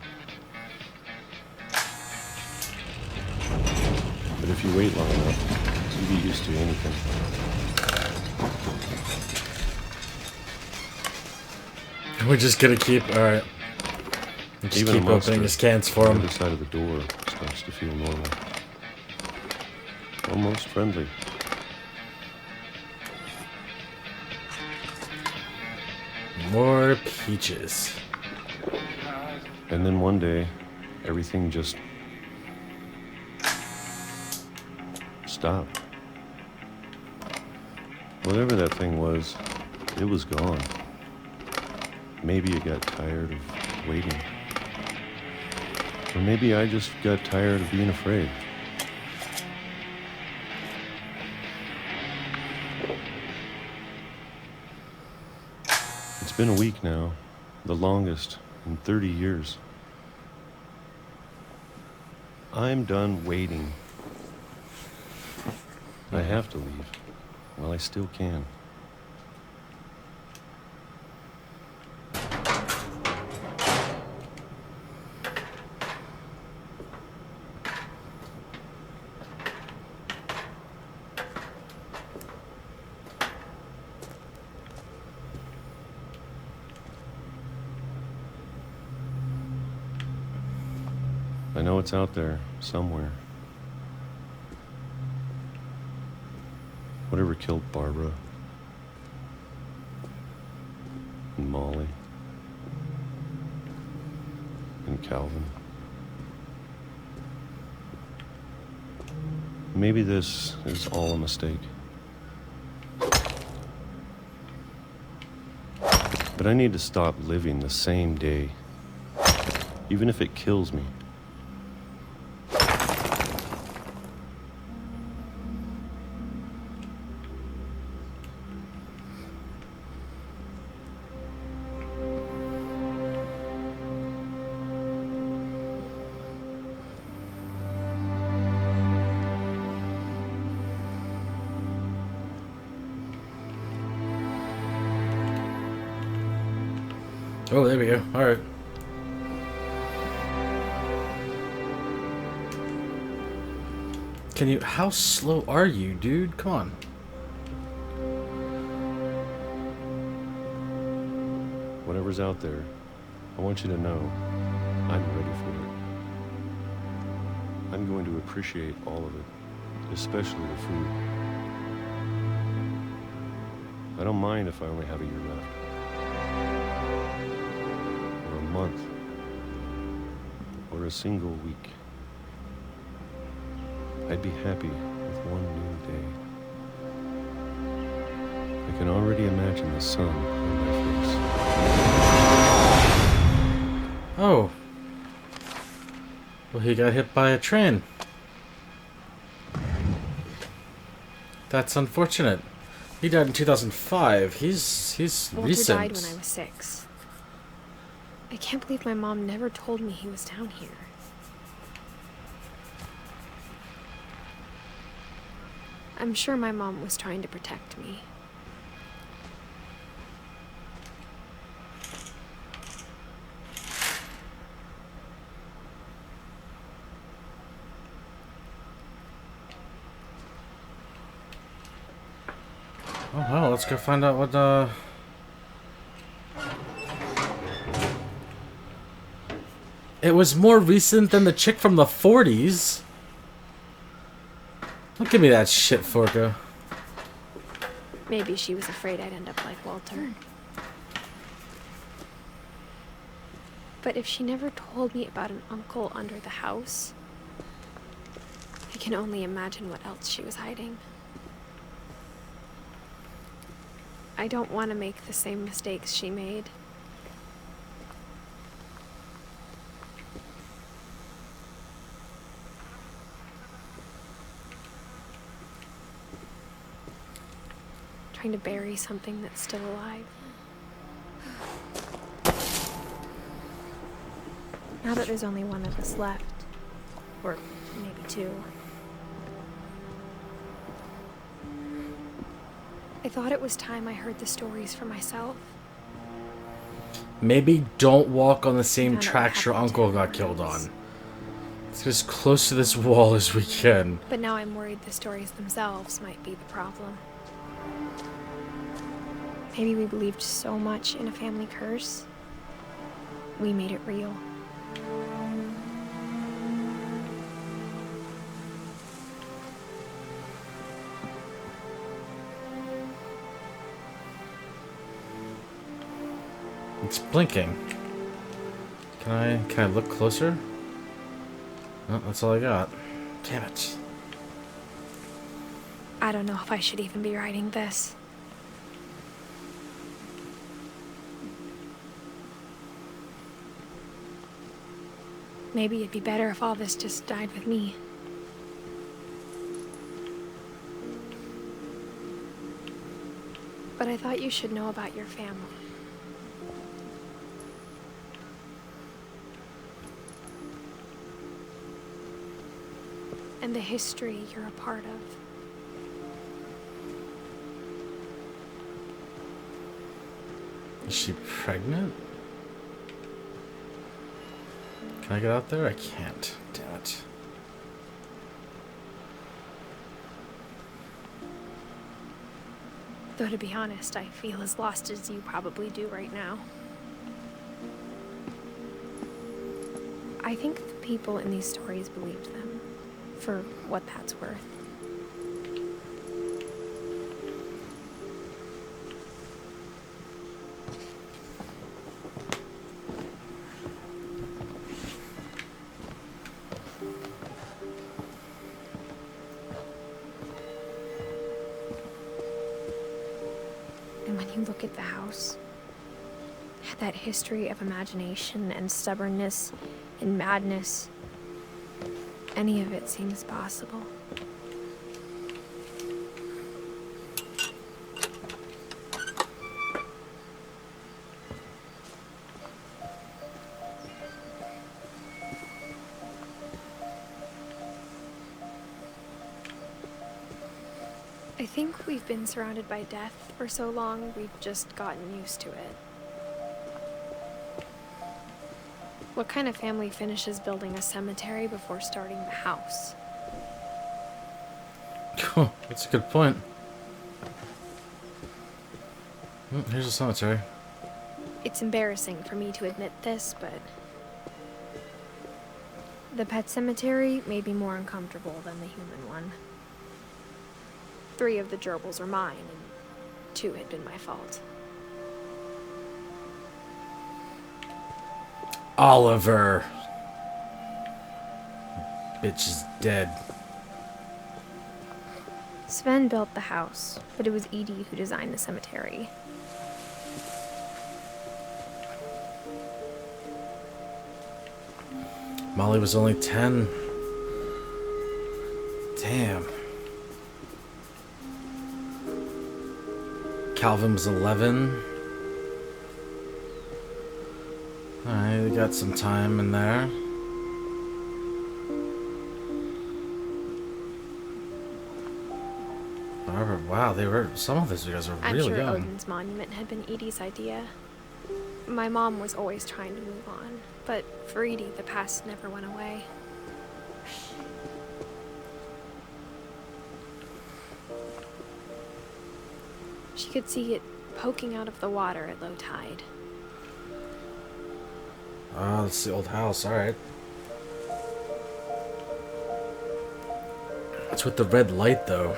S9: if you wait long enough, you get used to anything.
S1: We're just gonna keep. All right. Just
S9: Even
S1: keep
S9: a monster
S1: opening his cans for
S9: on the
S1: him.
S9: other side of the door starts to feel normal. Almost friendly.
S1: More peaches.
S9: And then one day, everything just stopped. Whatever that thing was, it was gone. Maybe it got tired of waiting. Or maybe I just got tired of being afraid. It's been a week now, the longest in 30 years. I'm done waiting. I have to leave. Well, I still can. I know it's out there, somewhere. Whatever killed Barbara and Molly and Calvin. Maybe this is all a mistake. But I need to stop living the same day, even if it kills me.
S1: Oh, there we go. All right. Can you? How slow are you, dude? Come on.
S9: Whatever's out there, I want you to know I'm ready for it. I'm going to appreciate all of it, especially the food. I don't mind if I only have a year left. Or a month. Or a single week. I'd be happy with one new day. I can already imagine the sun on my face.
S1: Oh. Well, he got hit by a train. That's unfortunate. He died in 2005. He's
S2: Walter
S1: recent.
S2: died when I was 6. I can't believe my mom never told me he was down here. I'm sure my mom was trying to protect me.
S1: Oh well, let's go find out what It was more recent than the chick from the 40s. Don't give me that shit, Forka.
S2: Maybe she was afraid I'd end up like Walter. But if she never told me about an uncle under the house, I can only imagine what else she was hiding. I don't want to make the same mistakes she made. Trying to bury something that's still alive. Now that there's only one of us left, or maybe 2, I thought it was time I heard the stories for myself.
S1: Maybe don't walk on the same
S2: Found out what
S1: tracks your
S2: happened to
S1: uncle got
S2: everyone
S1: killed
S2: else.
S1: on. Let's get as close to this wall as we can.
S2: But now I'm worried the stories themselves might be the problem. Maybe we believed so much in a family curse, we made it real.
S1: It's blinking. Can I look closer? No, that's all I got. Damn it.
S2: I don't know if I should even be writing this. Maybe it'd be better if all this just died with me. But I thought you should know about your family. And the history you're a part of.
S1: Is she pregnant? Can I get out there? I can't. Damn it.
S2: Though to be honest, I feel as lost as you probably do right now. I think the people in these stories believed them, for what that's worth. And when you look at the house, that history of imagination and stubbornness and madness, any of it seems possible. I think we've been surrounded by death for so long, we've just gotten used to it. What kind of family finishes building a cemetery before starting the house?
S1: Oh, that's a good point. Here's a cemetery.
S2: It's embarrassing for me to admit this, but the pet cemetery made me more uncomfortable than the human one. 3 of the gerbils are mine, and 2 had been my fault.
S1: Oliver. Bitch is dead.
S2: Sven built the house, but it was Edie who designed the cemetery.
S1: Molly was only 10. Damn. Calvin was 11. Alright, we got some time in there. Barbara, wow, some of these guys are
S2: I'm
S1: really
S2: sure
S1: young.
S2: Odin's monument had been Edie's idea. My mom was always trying to move on, but for Edie, the past never went away. She could see it poking out of the water at low tide.
S1: Oh, that's the old house, alright. It's with the red light, though.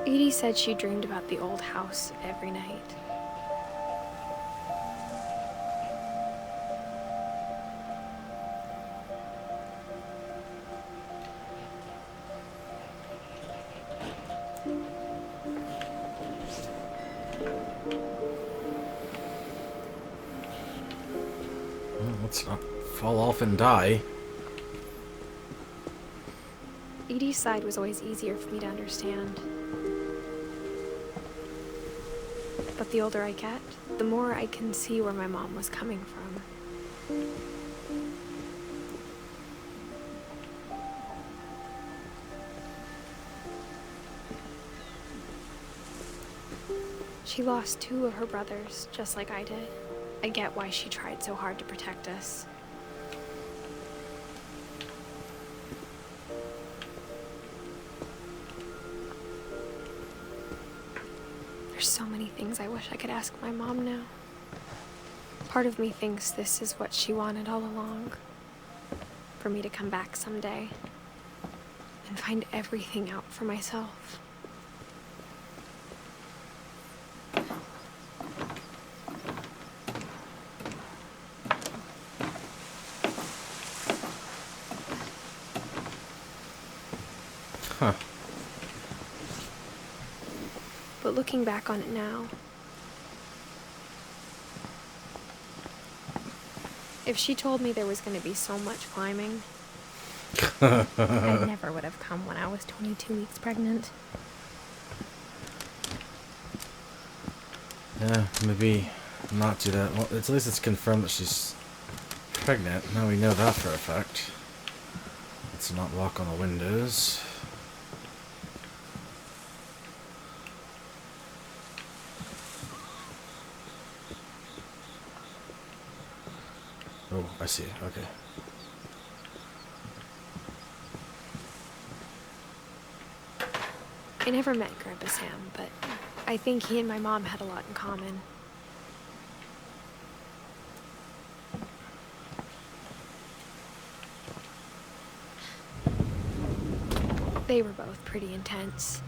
S2: Edie said she dreamed about the old house every night.
S1: Let's not fall off and die.
S2: Edie's side was always easier for me to understand. But the older I get, the more I can see where my mom was coming from. She lost 2 of her brothers, just like I did. I get why she tried so hard to protect us. There's so many things I wish I could ask my mom now. Part of me thinks this is what she wanted all along. For me to come back someday and find everything out for myself.
S1: Huh.
S2: But looking back on it now, if she told me there was going to be so much climbing, I never would have come when I was 22 weeks pregnant.
S1: Yeah, maybe not do that. Well, at least it's confirmed that she's pregnant. Now we know that for a fact. Let's not walk on the windows. Oh, I see. Okay.
S2: I never met Grandpa Sam, but I think he and my mom had a lot in common. They were both pretty intense.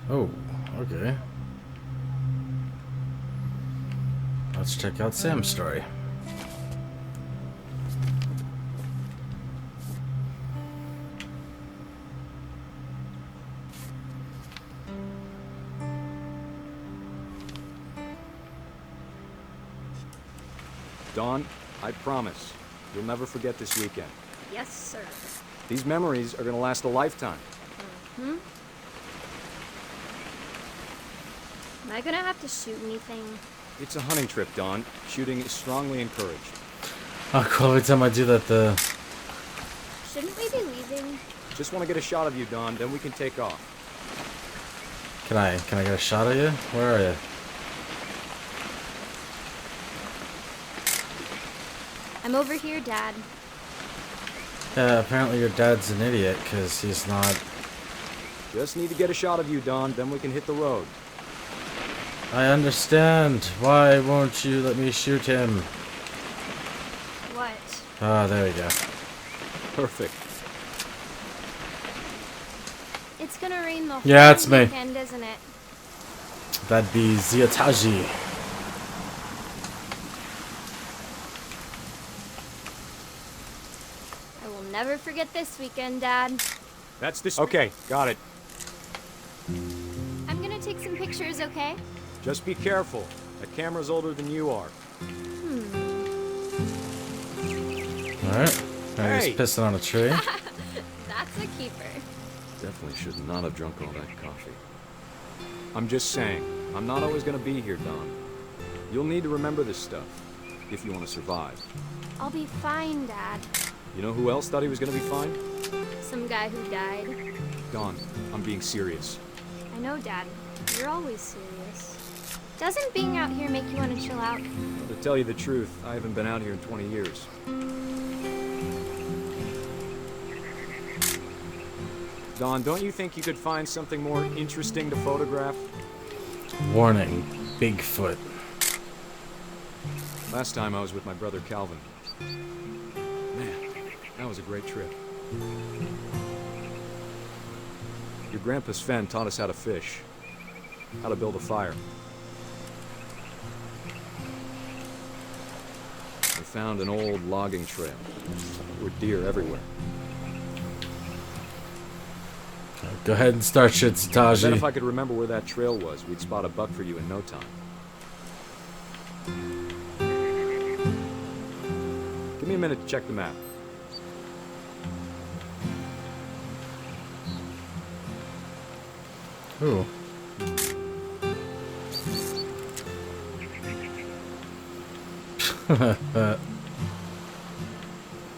S1: Oh, okay. Let's check out Sam's story.
S10: Dawn, I promise, you'll never forget this weekend.
S5: Yes, sir.
S10: These memories are gonna last a lifetime.
S5: Am I gonna have to shoot anything?
S10: It's a hunting trip, Dawn. Shooting is strongly encouraged.
S1: Oh, cool. Every time I do that,
S5: Shouldn't we be leaving?
S10: Just want to get a shot of you, Dawn, then we can take off.
S1: Can I get a shot of you? Where are you?
S5: I'm over here, Dad.
S1: Yeah, apparently your dad's an idiot, because he's not...
S10: Just need to get a shot of you, Dawn, then we can hit the road.
S1: I understand. Why won't you let me shoot him?
S5: What?
S1: Ah, there we go.
S10: Perfect.
S5: It's gonna rain the whole
S1: Yeah, it's me.
S5: weekend, isn't it?
S1: That'd be Ziataji.
S5: I will never forget this weekend, Dad.
S10: That's this. Okay, got it.
S5: I'm gonna take some pictures, okay?
S10: Just be careful. That camera's older than you are.
S1: Alright. Now
S10: Hey.
S1: he's pissing on a tree.
S5: That's a keeper.
S10: Definitely should not have drunk all that coffee. I'm just saying, I'm not always gonna be here, Dawn. You'll need to remember this stuff, if you want to survive.
S5: I'll be fine, Dad.
S10: You know who else thought he was gonna be fine?
S5: Some guy who died.
S10: Dawn, I'm being serious.
S5: I know, Dad. You're always serious. Doesn't being out here make you want to chill out?
S10: To tell you the truth, I haven't been out here in 20 years. Dawn, don't you think you could find something more interesting to photograph?
S1: Warning. Bigfoot.
S10: Last time I was with my brother Calvin. Man, that was a great trip. Your grandpa Sven taught us how to fish, how to build a fire. We found an old logging trail. There were deer everywhere.
S1: Go ahead and start shit,
S10: Then if
S1: Sataji.
S10: I could remember where that trail was, we'd spot a buck for you in no time. Give me a minute to check the map.
S1: Ooh.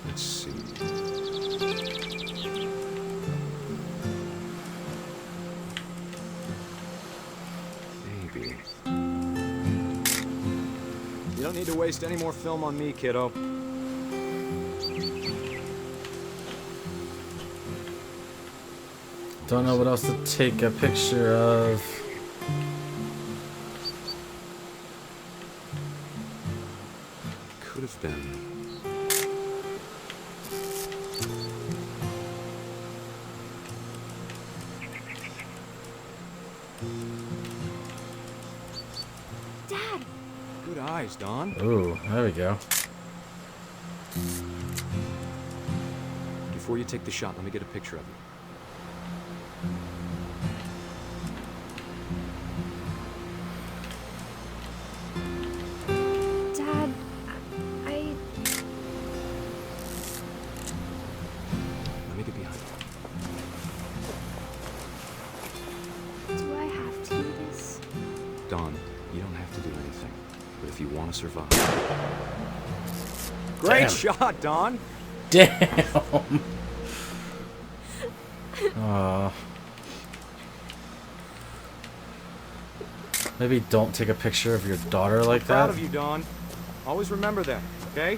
S10: Let's see. You don't need to waste any more film on me, kiddo.
S1: Don't know what else to take a picture of.
S10: Could have been.
S4: Dad!
S10: Good eyes, Don.
S1: Ooh, there we go.
S10: Before you take the shot, let me get a picture of you.
S2: Dad, I...
S10: Let me get behind you.
S2: Do I have to do this?
S10: Don, you don't have to do anything. But if you want to survive... Great
S1: Damn.
S10: shot, Don!
S1: Damn! Aw. Maybe don't take a picture of your daughter like that.
S10: Proud of you, Don. Always remember that, okay?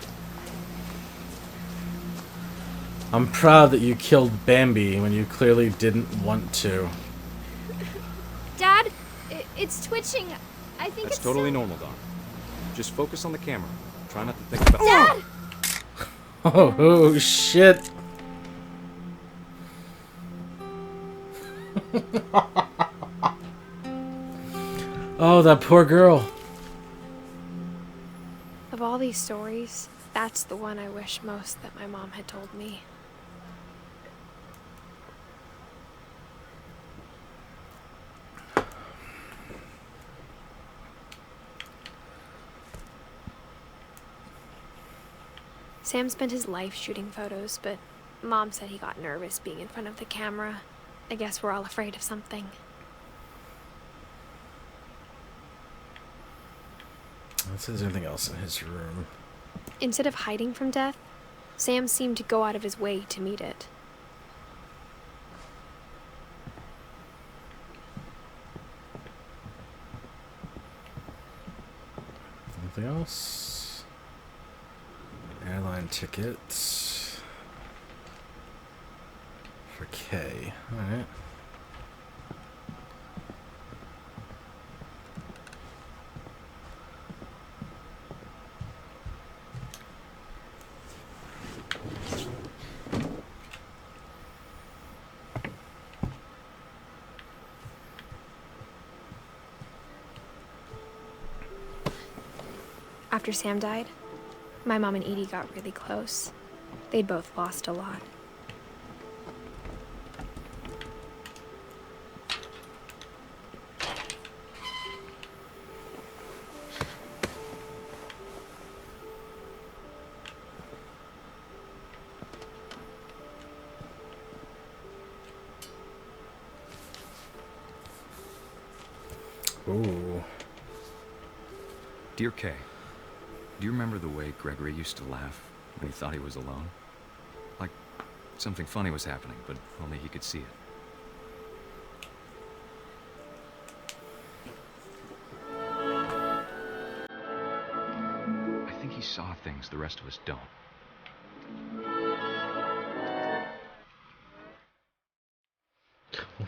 S1: I'm proud that you killed Bambi when you clearly didn't want to.
S4: Dad, it's twitching. I think
S10: That's
S4: it's
S10: totally
S4: so...
S10: normal, Don. Just focus on the camera. Try not to think about...
S4: Dad!
S1: Oh, shit. Oh, that poor girl.
S2: Of all these stories, that's the one I wish most that my mom had told me. Sam spent his life shooting photos, but Mom said he got nervous being in front of the camera. I guess we're all afraid of something.
S1: Let's see if there's anything else in his room.
S2: Instead of hiding from death, Sam seemed to go out of his way to meet it.
S1: Anything else? Airline tickets for K. Alright.
S2: After Sam died, my mom and Edie got really close. They'd both lost a lot.
S1: Ooh.
S10: Dear Kay, do you remember the way Gregory used to laugh when he thought he was alone? Like something funny was happening, but only he could see it. I think he saw things the rest of us don't.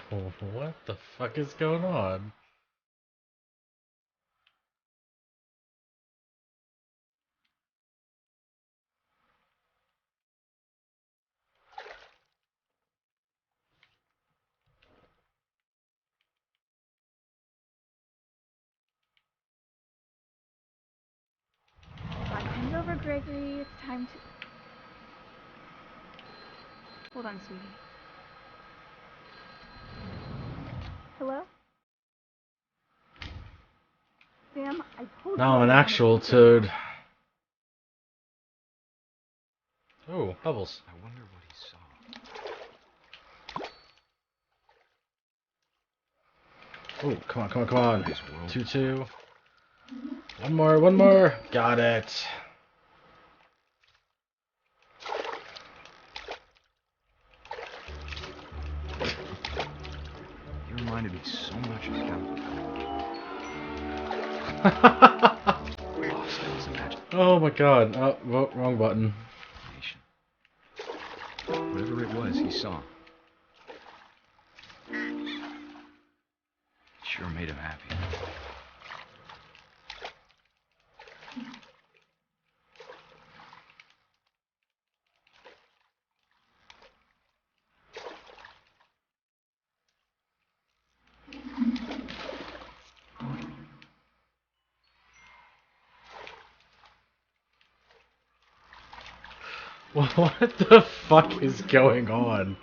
S1: What the fuck is going on?
S11: Time's over, Gregory. It's time to... Hold on, sweetie. Hello? Sam, I told you...
S1: Now an actual toad. Oh, bubbles.
S10: I wonder what he saw.
S1: Oh, come on, come on, come on. 2-2. One more, one more. Got it.
S10: He reminded me so much of Calvin. Oh, that was
S1: Oh my god. Oh, wrong button.
S10: Whatever it was he saw. Sure made him happy.
S1: What the fuck is going on?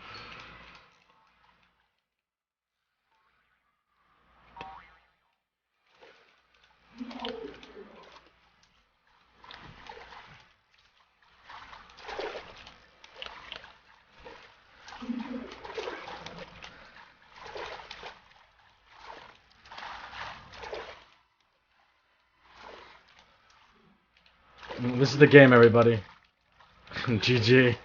S1: This is the game, everybody. GG.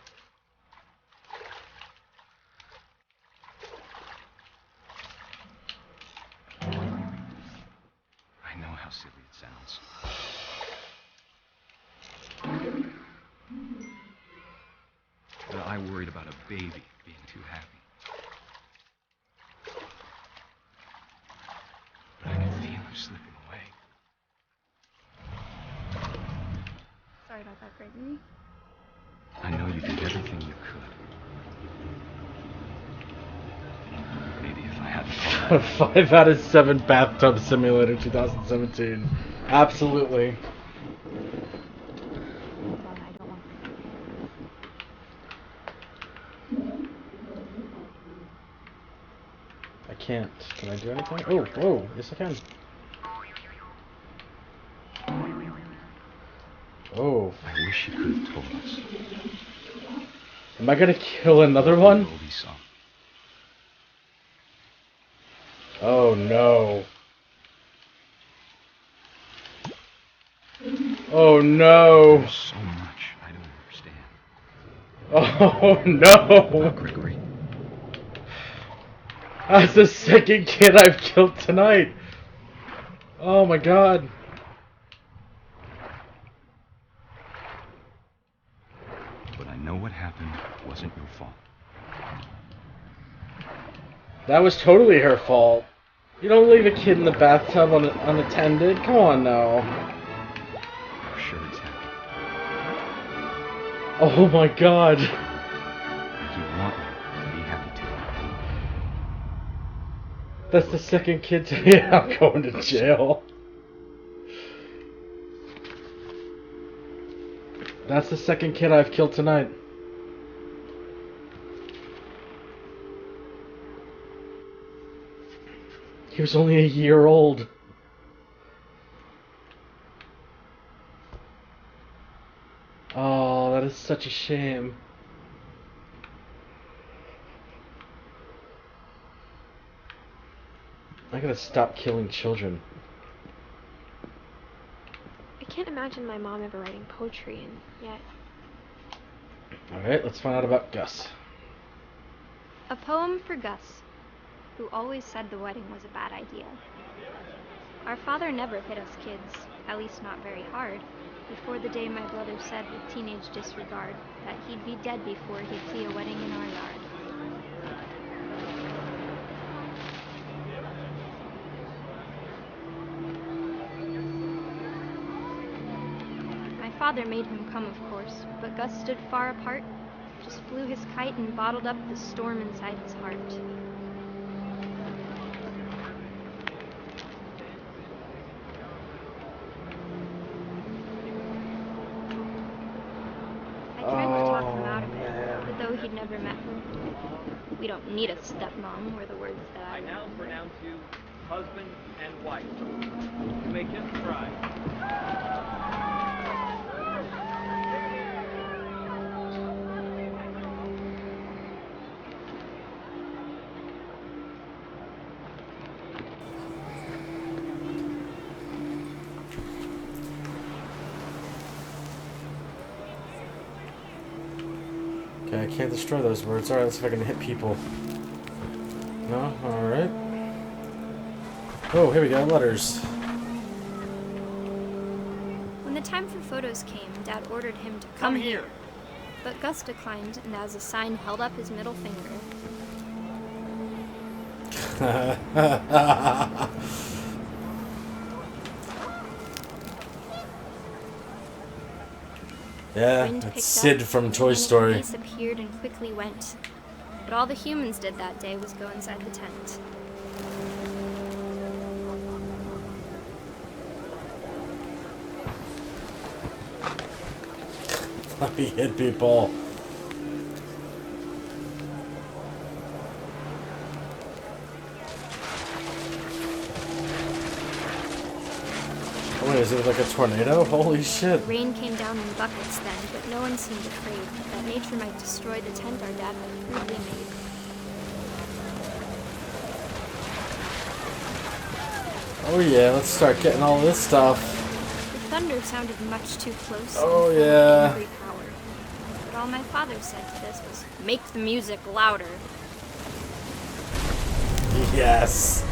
S10: I know how silly it sounds. But I worried about a baby being too happy. But I could feel her slipping away.
S11: Sorry about that, Gregory.
S10: I know you did everything you could. Maybe if I hadn't...
S1: 5 out of 7 Bathtub Simulator 2017. Absolutely. I can't. Can I do anything? Oh, whoa. Yes, I can. Oh.
S10: I wish you could have told us.
S1: Am I gonna kill another one? Oh no. Oh no.
S10: There's so much I don't understand.
S1: Oh no.
S10: About Gregory.
S1: That's the second kid I've killed tonight. Oh my god.
S10: But I know what happened wasn't your fault.
S1: That was totally her fault. You don't leave a kid in the bathtub unattended. Come on now.
S10: I'm sure it's happy.
S1: Oh my god.
S10: You want me to be happy too.
S1: That's the second kid today. I'm going to jail. That's the second kid I've killed tonight. He was only a year old. Oh, that is such a shame. I gotta stop killing children.
S2: I can't imagine my mom ever writing poetry, and yet...
S1: Alright, let's find out about Gus.
S12: A poem for Gus, who always said the wedding was a bad idea. Our father never hit us kids, at least not very hard, before the day my brother said with teenage disregard that he'd be dead before he'd see a wedding in our yard. My father made him come, of course, but Gus stood far apart, just flew his kite and bottled up the storm inside his heart. I tried to talk him out of it, but though he'd never met her, we don't need a stepmom, were the words that I
S13: now pronounce you husband and wife. You may kiss the bride.
S1: Okay, I can't destroy those words. Alright, let's see if I can hit people. No? Alright. Oh, here we go. Letters.
S12: When When the time for photos came, Dad ordered him to come here. But Gus declined, and as a sign held up his middle finger.
S1: Yeah, that's Sid from Toy Story.
S12: The face appeared and quickly went. But all the humans did that day was go inside the tent.
S1: Let me hit people. Oh, wait, is it like a tornado? Holy shit.
S12: Rain came down in buckets then, but no one seemed afraid that nature might destroy the tent our dad had crudely made.
S1: Oh yeah, let's start getting all this stuff.
S12: The thunder sounded much too close.
S1: Oh
S12: and full of
S1: yeah.
S12: angry power. But all my father said to this was, make the music louder.
S1: Yes.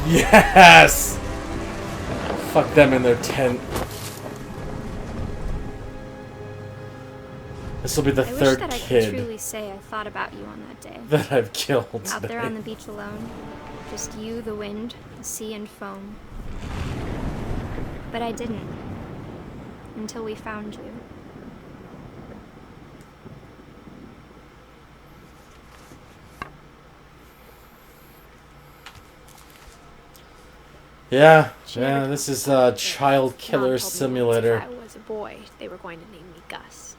S1: Yes! Fuck them in their tent. This will be the
S12: I wish
S1: third
S12: that I could
S1: kid
S12: truly say I thought about you on that day.
S1: that I've killed
S12: Out there
S1: today.
S12: on the beach alone. Just you, the wind, the sea, and foam. But I didn't. Until we found you.
S1: Yeah, this is a child killer simulator.
S2: If I was a boy, they were going to name me Gus.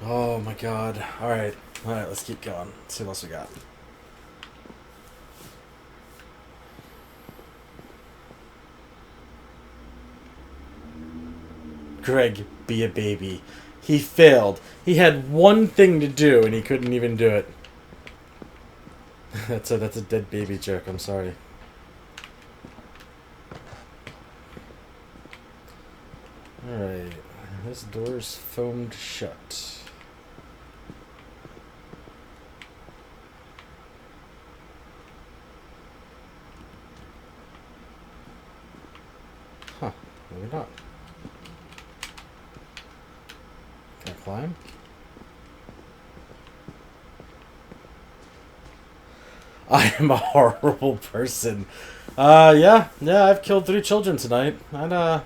S1: Oh my god. Alright, let's keep going. Let's see what else we got. Greg, be a baby. He failed. He had one thing to do and he couldn't even do it. That's a dead baby joke, I'm sorry. Alright. This door's foamed shut. Huh, maybe not. Can I climb? I am a horrible person. Yeah, I've killed 3 children tonight. I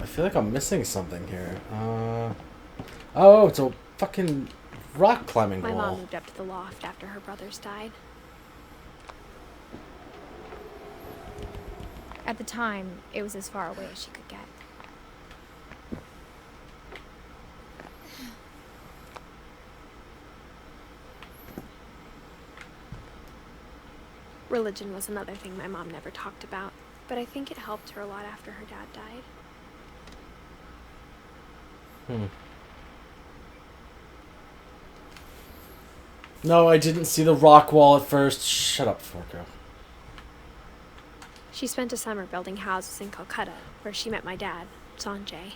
S1: feel like I'm missing something here. Oh, it's a fucking rock climbing wall.
S2: My mom moved up to the loft after her brothers died. At the time, it was as far away as she could get. Religion was another thing my mom never talked about, but I think it helped her a lot after her dad died.
S1: No, I didn't see the rock wall at first. Shut up, Forko.
S2: She spent a summer building houses in Calcutta, where she met my dad, Sanjay.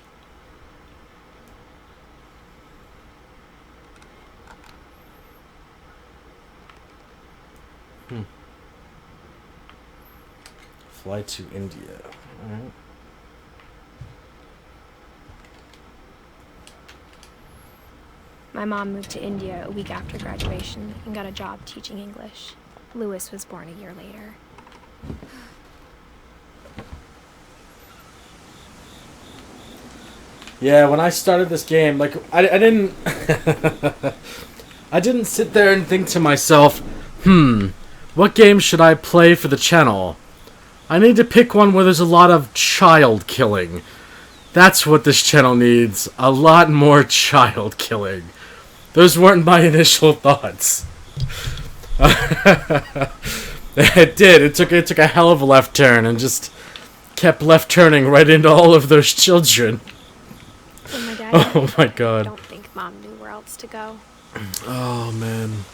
S1: Fly to India. Alright.
S2: My mom moved to India a week after graduation and got a job teaching English. Louis was born a year later.
S1: Yeah, when I started this game, like, I didn't... I didn't sit there and think to myself, what game should I play for the channel? I need to pick one where there's a lot of child killing. That's what this channel needs. A lot more child killing. Those weren't my initial thoughts. It did. It took a hell of a left turn and just kept left turning right into all of those children.
S2: When my dad
S1: Oh my god.
S2: I don't think Mom knew where else to go.
S1: Oh man.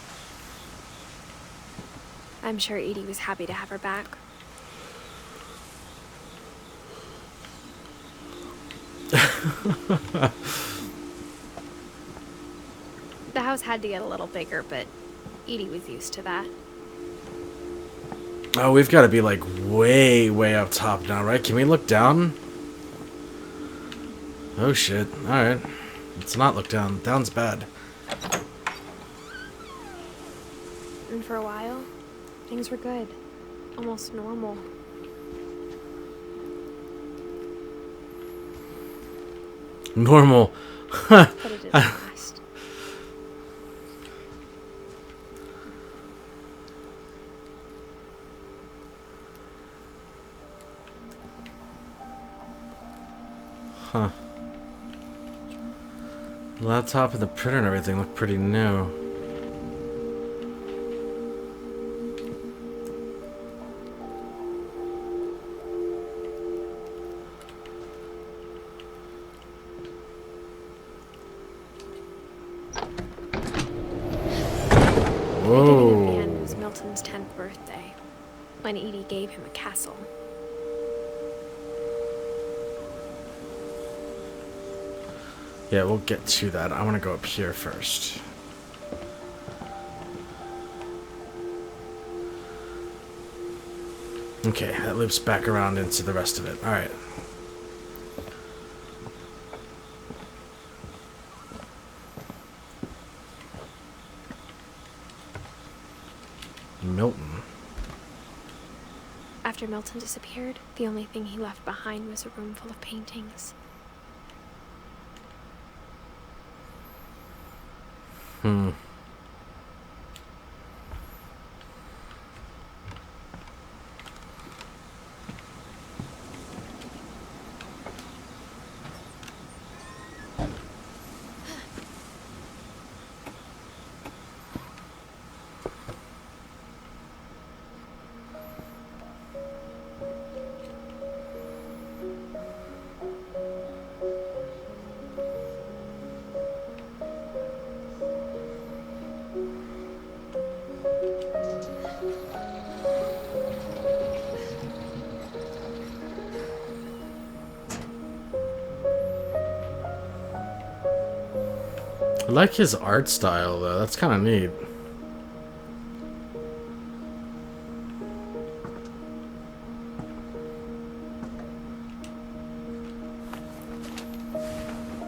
S2: I'm sure Edie was happy to have her back. The house had to get a little bigger, but Edie was used to that.
S1: Oh, we've got to be like way, way up top now, right? Can we look down? Oh shit. Alright. Let's not look down. Down's bad.
S2: And for a while, things were good. Almost normal.
S1: Normal.
S2: But it didn't last.
S1: Huh. The laptop and the printer and everything look pretty new.
S2: Whoa. At the end was Milton's 10th birthday, when Edie gave him a castle.
S1: Yeah, we'll get to that. I want to go up here first. Okay, that loops back around into the rest of it. Alright. Milton.
S2: After Milton disappeared, the only thing he left behind was a room full of paintings.
S1: Hmm. I like his art style, though. That's kind of neat.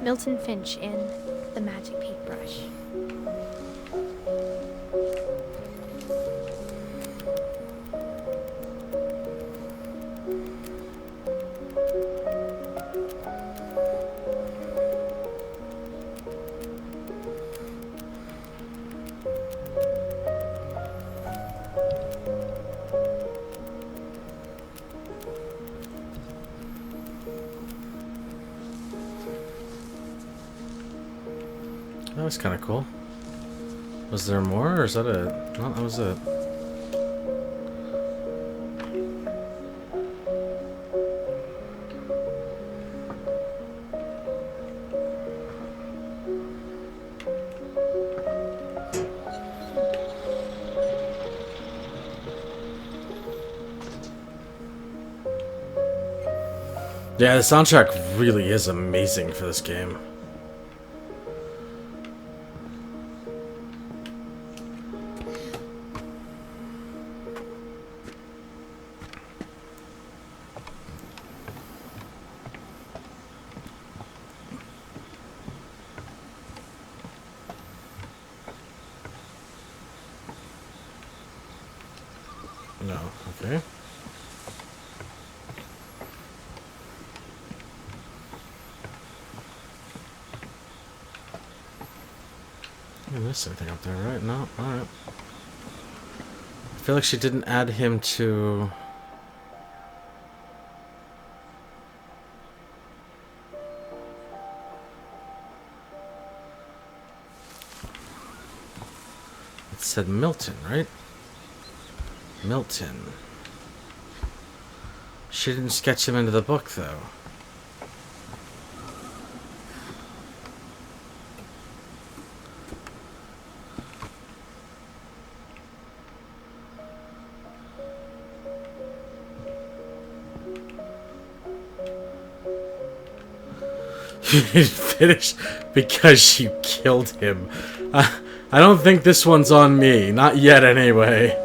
S2: Milton Finch in The Magic Paintbrush.
S1: That was kind of cool. Was there more, or is that it? No, that was it. Yeah, the soundtrack really is amazing for this game. No, okay. I missed anything up there, right? No? Alright. I feel like she didn't add him to... It said Milton, right? Milton. She didn't sketch him into the book, though. You didn't finish because you killed him. I don't think this one's on me. Not yet, anyway.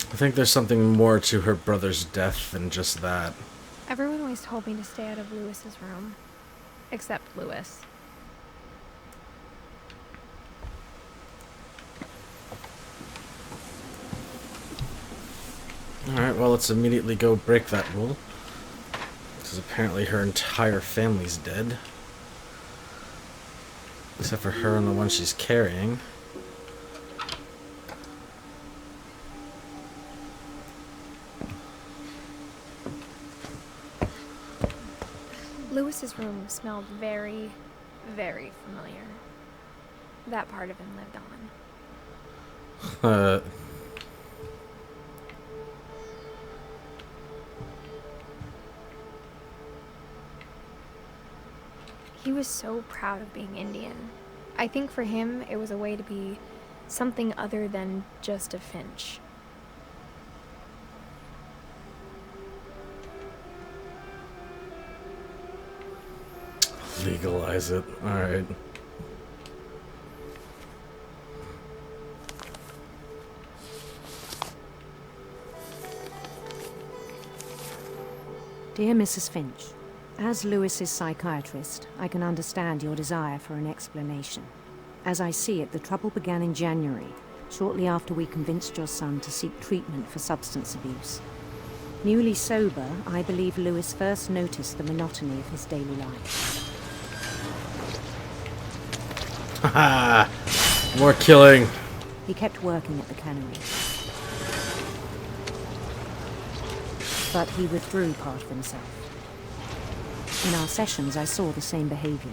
S1: I think there's something more to her brother's death than just that.
S2: Everyone always told me to stay out of Lewis's room. Except Lewis.
S1: Alright, well, let's immediately go break that rule. Because apparently her entire family's dead. Except for her and the one she's carrying.
S2: Lewis's room smelled very, very familiar. That part of him lived on. He was so proud of being Indian. I think for him, it was a way to be something other than just a Finch.
S1: Legalize it. Alright.
S14: Dear Mrs. Finch, as Lewis's psychiatrist, I can understand your desire for an explanation. As I see it, the trouble began in January, shortly after we convinced your son to seek treatment for substance abuse. Newly sober, I believe Lewis first noticed the monotony of his daily life.
S1: Haha! More killing.
S14: He kept working at the cannery. But he withdrew part of himself. In our sessions, I saw the same behavior.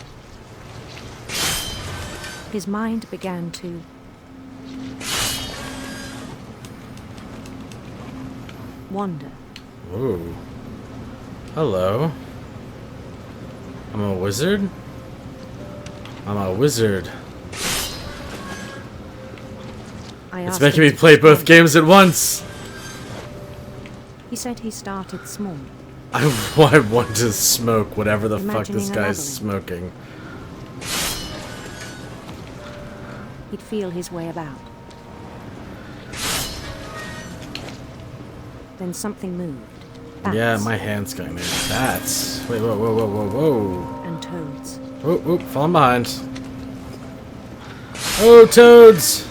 S14: His mind began to wander.
S1: Ooh. Hello. I'm a wizard? I'm a wizard. It's making me play both games at once!
S14: He said he started small.
S1: I want to smoke whatever the fuck this guy's smoking.
S14: He'd feel his way about. Then something moved. Bats.
S1: Yeah, my hand's going there. Bats. Wait, whoa, whoa, whoa, whoa, whoa.
S14: And toads.
S1: Oop, oop, falling behind. Oh, toads!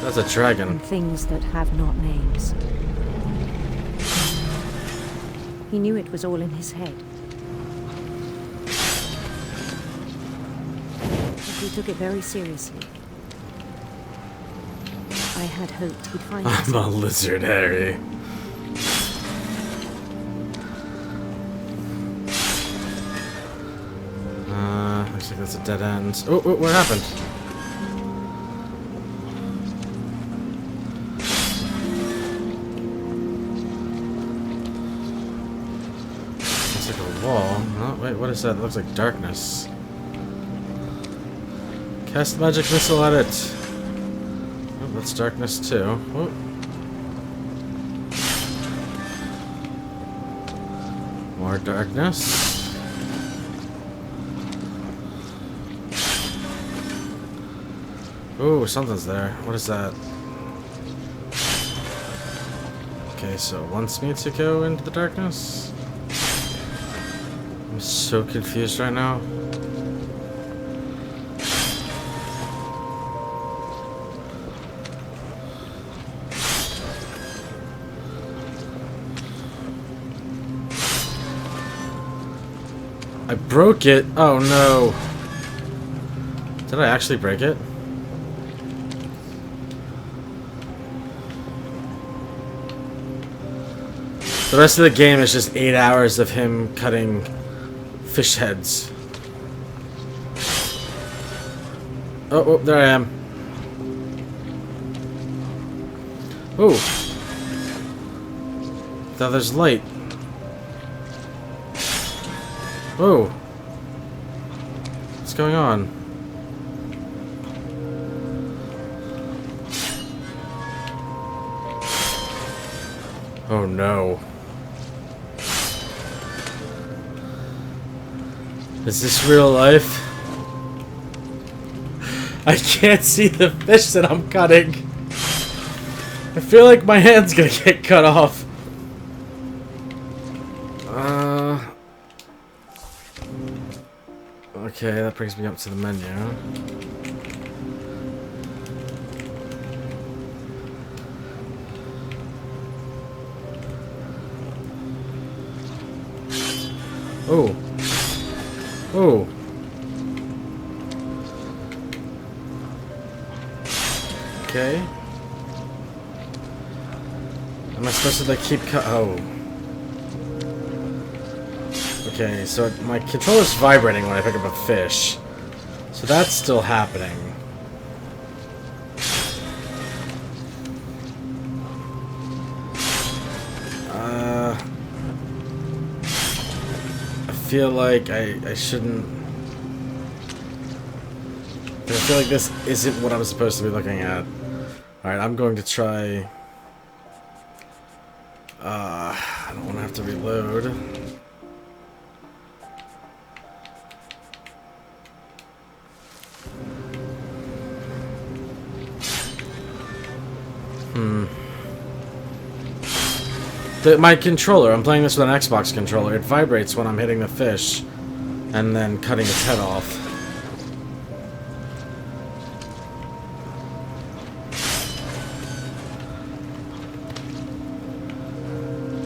S1: That's a dragon.
S14: And things that have not names. He knew it was all in his head. But he took it very seriously. I had hoped he'd find
S1: I'm a lizard, Harry. Looks like that's a dead end. Oh, oh, what happened? Looks like a wall. Oh, wait, what is that? It looks like darkness. Cast magic missile at it. Oh, that's darkness too. Oh. More darkness. Ooh, something's there. What is that? Okay, so it wants me to go into the darkness? I'm so confused right now. I broke it. Oh no. Did I actually break it? The rest of the game is just 8 hours of him cutting fish heads. Oh, oh, there I am. Ooh. Now there's light. Whoa. What's going on? Oh no. Is this real life? I can't see the fish that I'm cutting. I feel like my hand's gonna get cut off. Okay, that brings me up to the menu. Oh. Oh. Okay. Am I supposed to like keep oh. Okay, so my controller's vibrating when I pick up a fish. So that's still happening. I feel like I shouldn't... I feel like this isn't what I'm supposed to be looking at. Alright, I'm going to try... I don't want to have to reload. My controller, I'm playing this with an Xbox controller, it vibrates when I'm hitting the fish and then cutting its head off.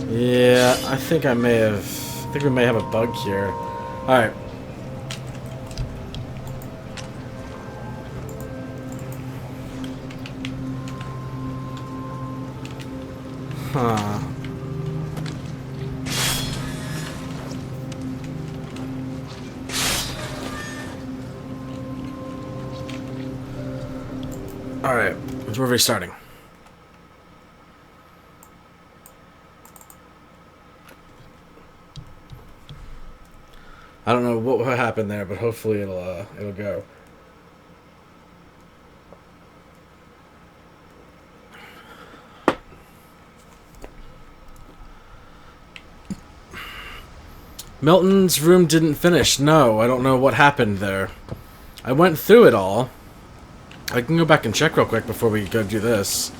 S1: Yeah, I think we may have a bug here. Alright. Huh. Alright, we're restarting. I don't know what happened there, but hopefully it'll go. Milton's room didn't finish. No, I don't know what happened there. I went through it all. I can go back and check real quick before we go do this.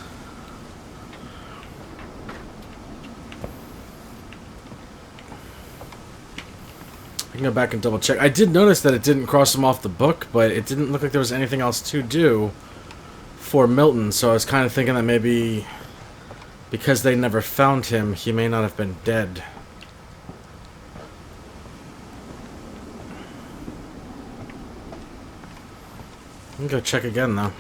S1: I can go back and double check. I did notice that it didn't cross him off the book, but it didn't look like there was anything else to do for Milton, so I was kind of thinking that maybe because they never found him, he may not have been dead. I'm gonna go check again, though.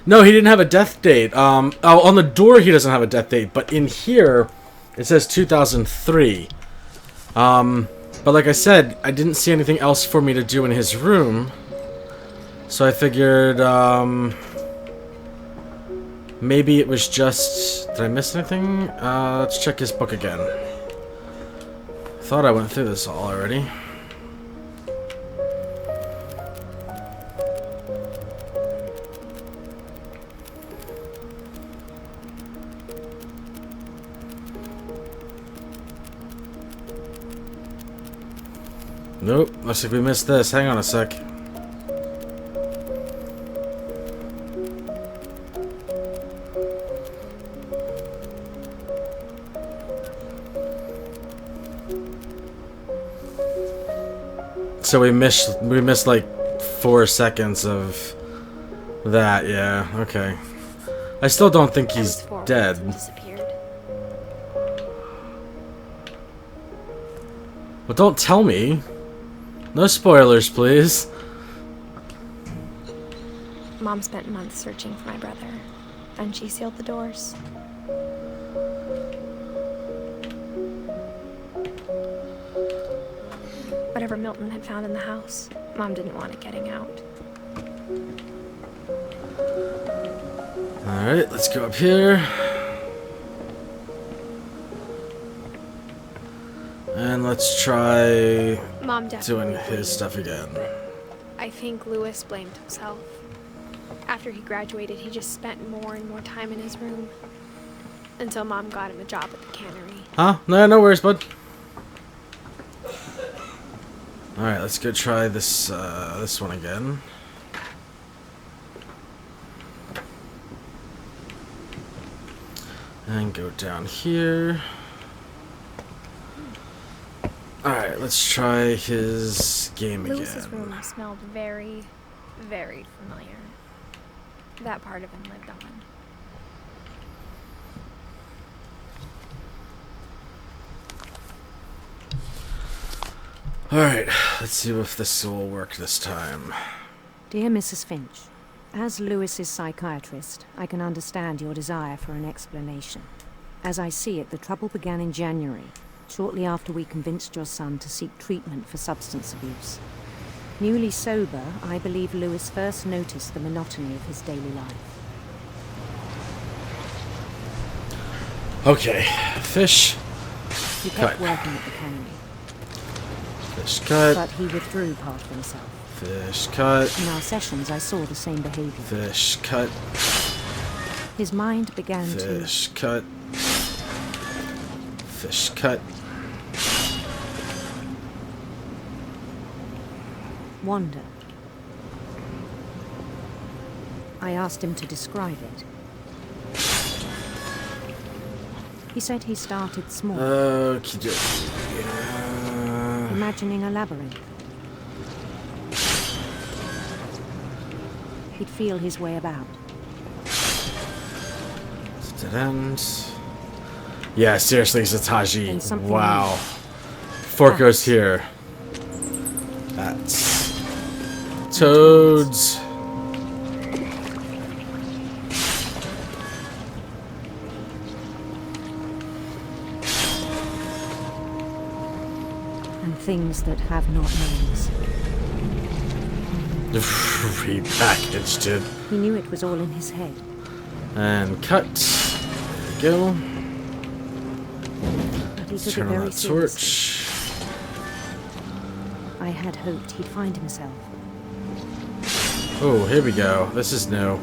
S1: No, he didn't have a death date. Oh, on the door he doesn't have a death date, but in here it says 2003. But like I said, I didn't see anything else for me to do in his room, so I figured maybe it was just... Did I miss anything? Let's check his book again. Thought I went through this all already. Nope, looks like we missed this. Hang on a sec. So we missed like 4 seconds of that, yeah, okay. I still don't think he's dead. Well, don't tell me. No spoilers, please.
S2: Mom spent months searching for my brother, and she sealed the doors. Whatever Milton had found in the house, Mom didn't want it getting out.
S1: Alright, let's go up here. And let's try
S2: Mom definitely
S1: doing his stuff again.
S2: I think Lewis blamed himself. After he graduated, he just spent more and more time in his room. Until Mom got him a job at the cannery.
S1: Huh? No worries, bud. Alright, let's go try this, this one again. And go down here. Alright, let's try his game again.
S2: Lewis's room smelled very, very familiar. That part of him lived on.
S1: Alright, let's see if this will work this time.
S14: Dear Mrs. Finch, as Lewis's psychiatrist, I can understand your desire for an explanation. As I see it, the trouble began in January, shortly after we convinced your son to seek treatment for substance abuse. Newly sober, I believe Lewis first noticed the monotony of his daily life.
S1: Okay, fish.
S14: He kept
S1: Cut.
S14: working at the cannery,
S1: Fish cut.
S14: but he withdrew part of himself.
S1: Fish cut.
S14: In our sessions, I saw the same behavior.
S1: Fish cut.
S14: His mind began
S1: Fish cut. Fish cut.
S14: to wander. I asked him to describe it. He said he started small, imagining a labyrinth. He'd feel his way about.
S1: Dead end. Yeah, seriously, Sataji.
S14: Then something
S1: Wow. Fork goes here. That's toads.
S14: And things that have not names.
S1: Repackaged it.
S14: He knew it was all in his head.
S1: And cut. There we go.
S14: But he
S1: Let's
S14: took it
S1: turn on
S14: very
S1: that
S14: seriously.
S1: torch.
S14: I had hoped he'd find himself.
S1: Oh, here we go. This is new.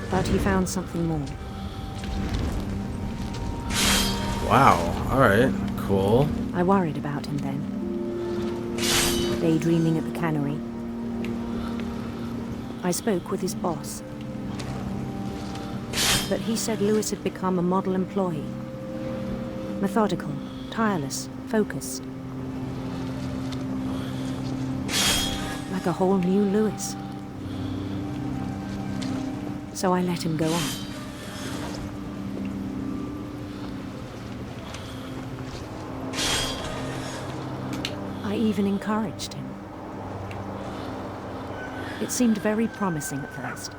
S14: But he found something more.
S1: Wow. Alright. Cool.
S14: I worried about him then. Daydreaming at the cannery. I spoke with his boss. But he said Lewis had become a model employee. Methodical, tireless, focused. Like a whole new Lewis. So I let him go on. I even encouraged him. It seemed very promising at first.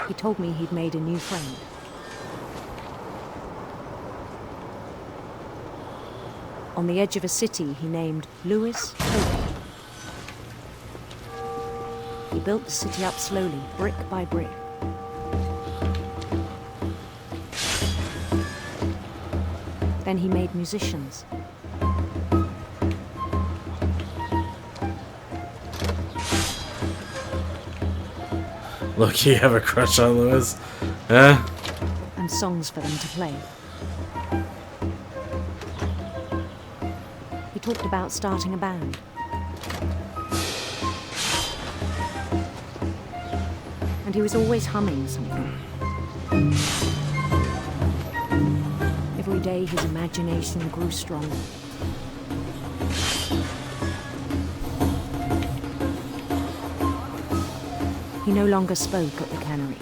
S14: He told me he'd made a new friend. On the edge of a city he named Lewis Hope. He built the city up slowly, brick by brick. Then he made musicians.
S1: Look, you have a crush on Lewis? Eh?
S14: And songs for them to play. He talked about starting a band. And he was always humming something. Every day his imagination grew stronger. He no longer spoke at the cannery.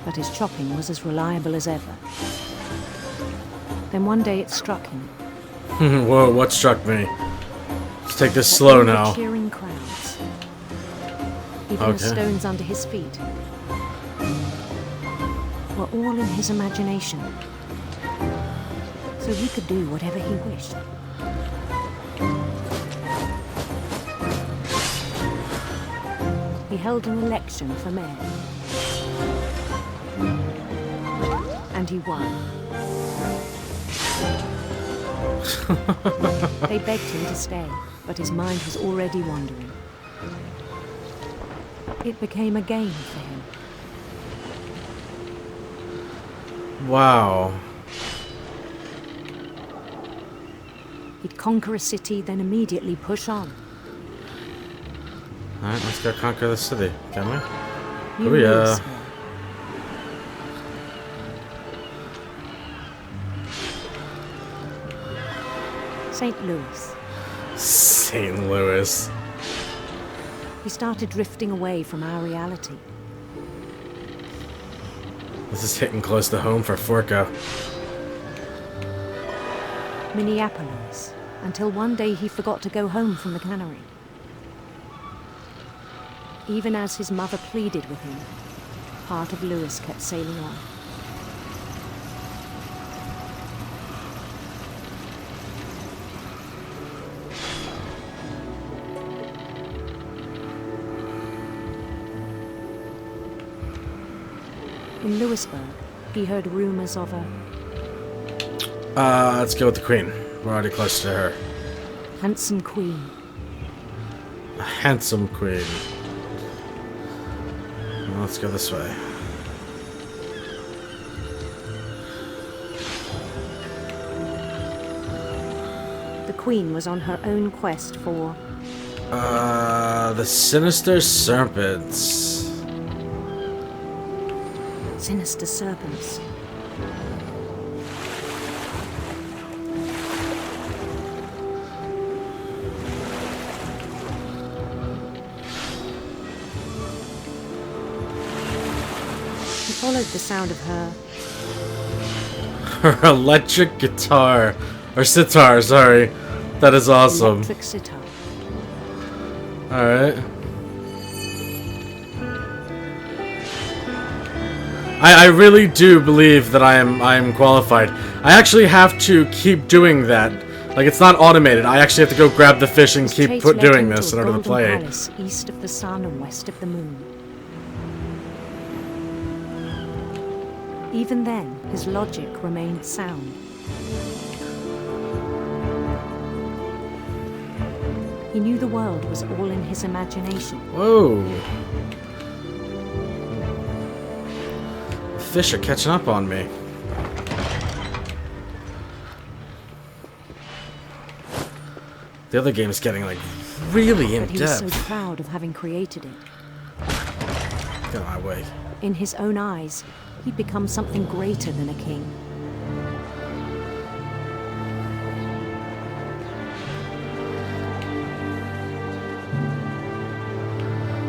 S14: But his chopping was as reliable as ever. Then one day it struck him.
S1: Whoa, what struck me? Let's take this slow
S14: There were
S1: now.
S14: cheering crowds. Even the
S1: Okay.
S14: stones under his feet. were all in his imagination, so he could do whatever he wished. He held an election for mayor, and he won. They begged him to stay, but his mind was already wandering. It became a game for him.
S1: Wow.
S14: He'd conquer a city, then immediately push on.
S1: Alright, let's go conquer the city, can we?
S14: New
S1: Oh yeah.
S14: Louisville. St. Louis.
S1: St. Louis.
S14: We started drifting away from our reality.
S1: This is hitting close to home for Forco.
S14: Minneapolis, until one day he forgot to go home from the cannery. Even as his mother pleaded with him, part of Louis kept sailing on. In Louisburg, he heard rumors of a
S1: Let's go with the queen. We're already close to her.
S14: handsome queen.
S1: A handsome queen. Well, let's go this way.
S14: The queen was on her own quest for
S1: The sinister serpents.
S14: sinister serpents. He followed the sound of her
S1: Her electric guitar. Or sitar, sorry. That is awesome.
S14: electric sitar.
S1: Alright. I really do believe that I am qualified. I actually have to keep doing that. Like, it's not automated. I actually have to go grab the fish and
S14: His
S1: keep
S14: chase led
S1: doing
S14: him
S1: this
S14: to
S1: in
S14: a
S1: order to
S14: golden
S1: play.
S14: palace east of the sun and west of the moon. Even then, his logic remained sound. He knew the world was all in his imagination.
S1: Whoa. The fish are catching up on me. The other game is getting, like, really
S14: But he was so
S1: in-depth.
S14: proud of having created it.
S1: Get out of my way.
S14: In his own eyes, he'd become something greater than a king.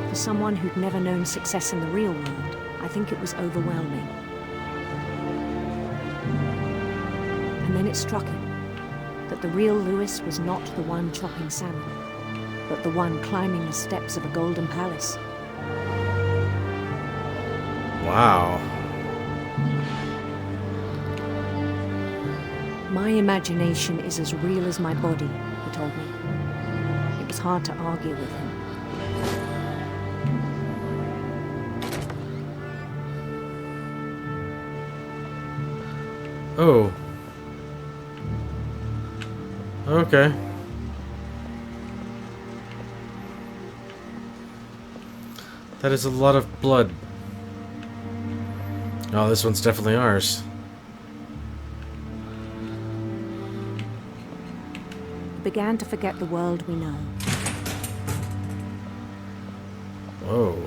S14: For someone who'd never known success in the real world, I think it was overwhelming. And then it struck him that the real Louis was not the one chopping salmon, but the one climbing the steps of a golden palace.
S1: Wow.
S14: My imagination is as real as my body, he told me. It was hard to argue with him.
S1: Oh. Okay. That is a lot of blood. Oh, this one's definitely ours.
S14: He began to forget the world we know.
S1: Whoa.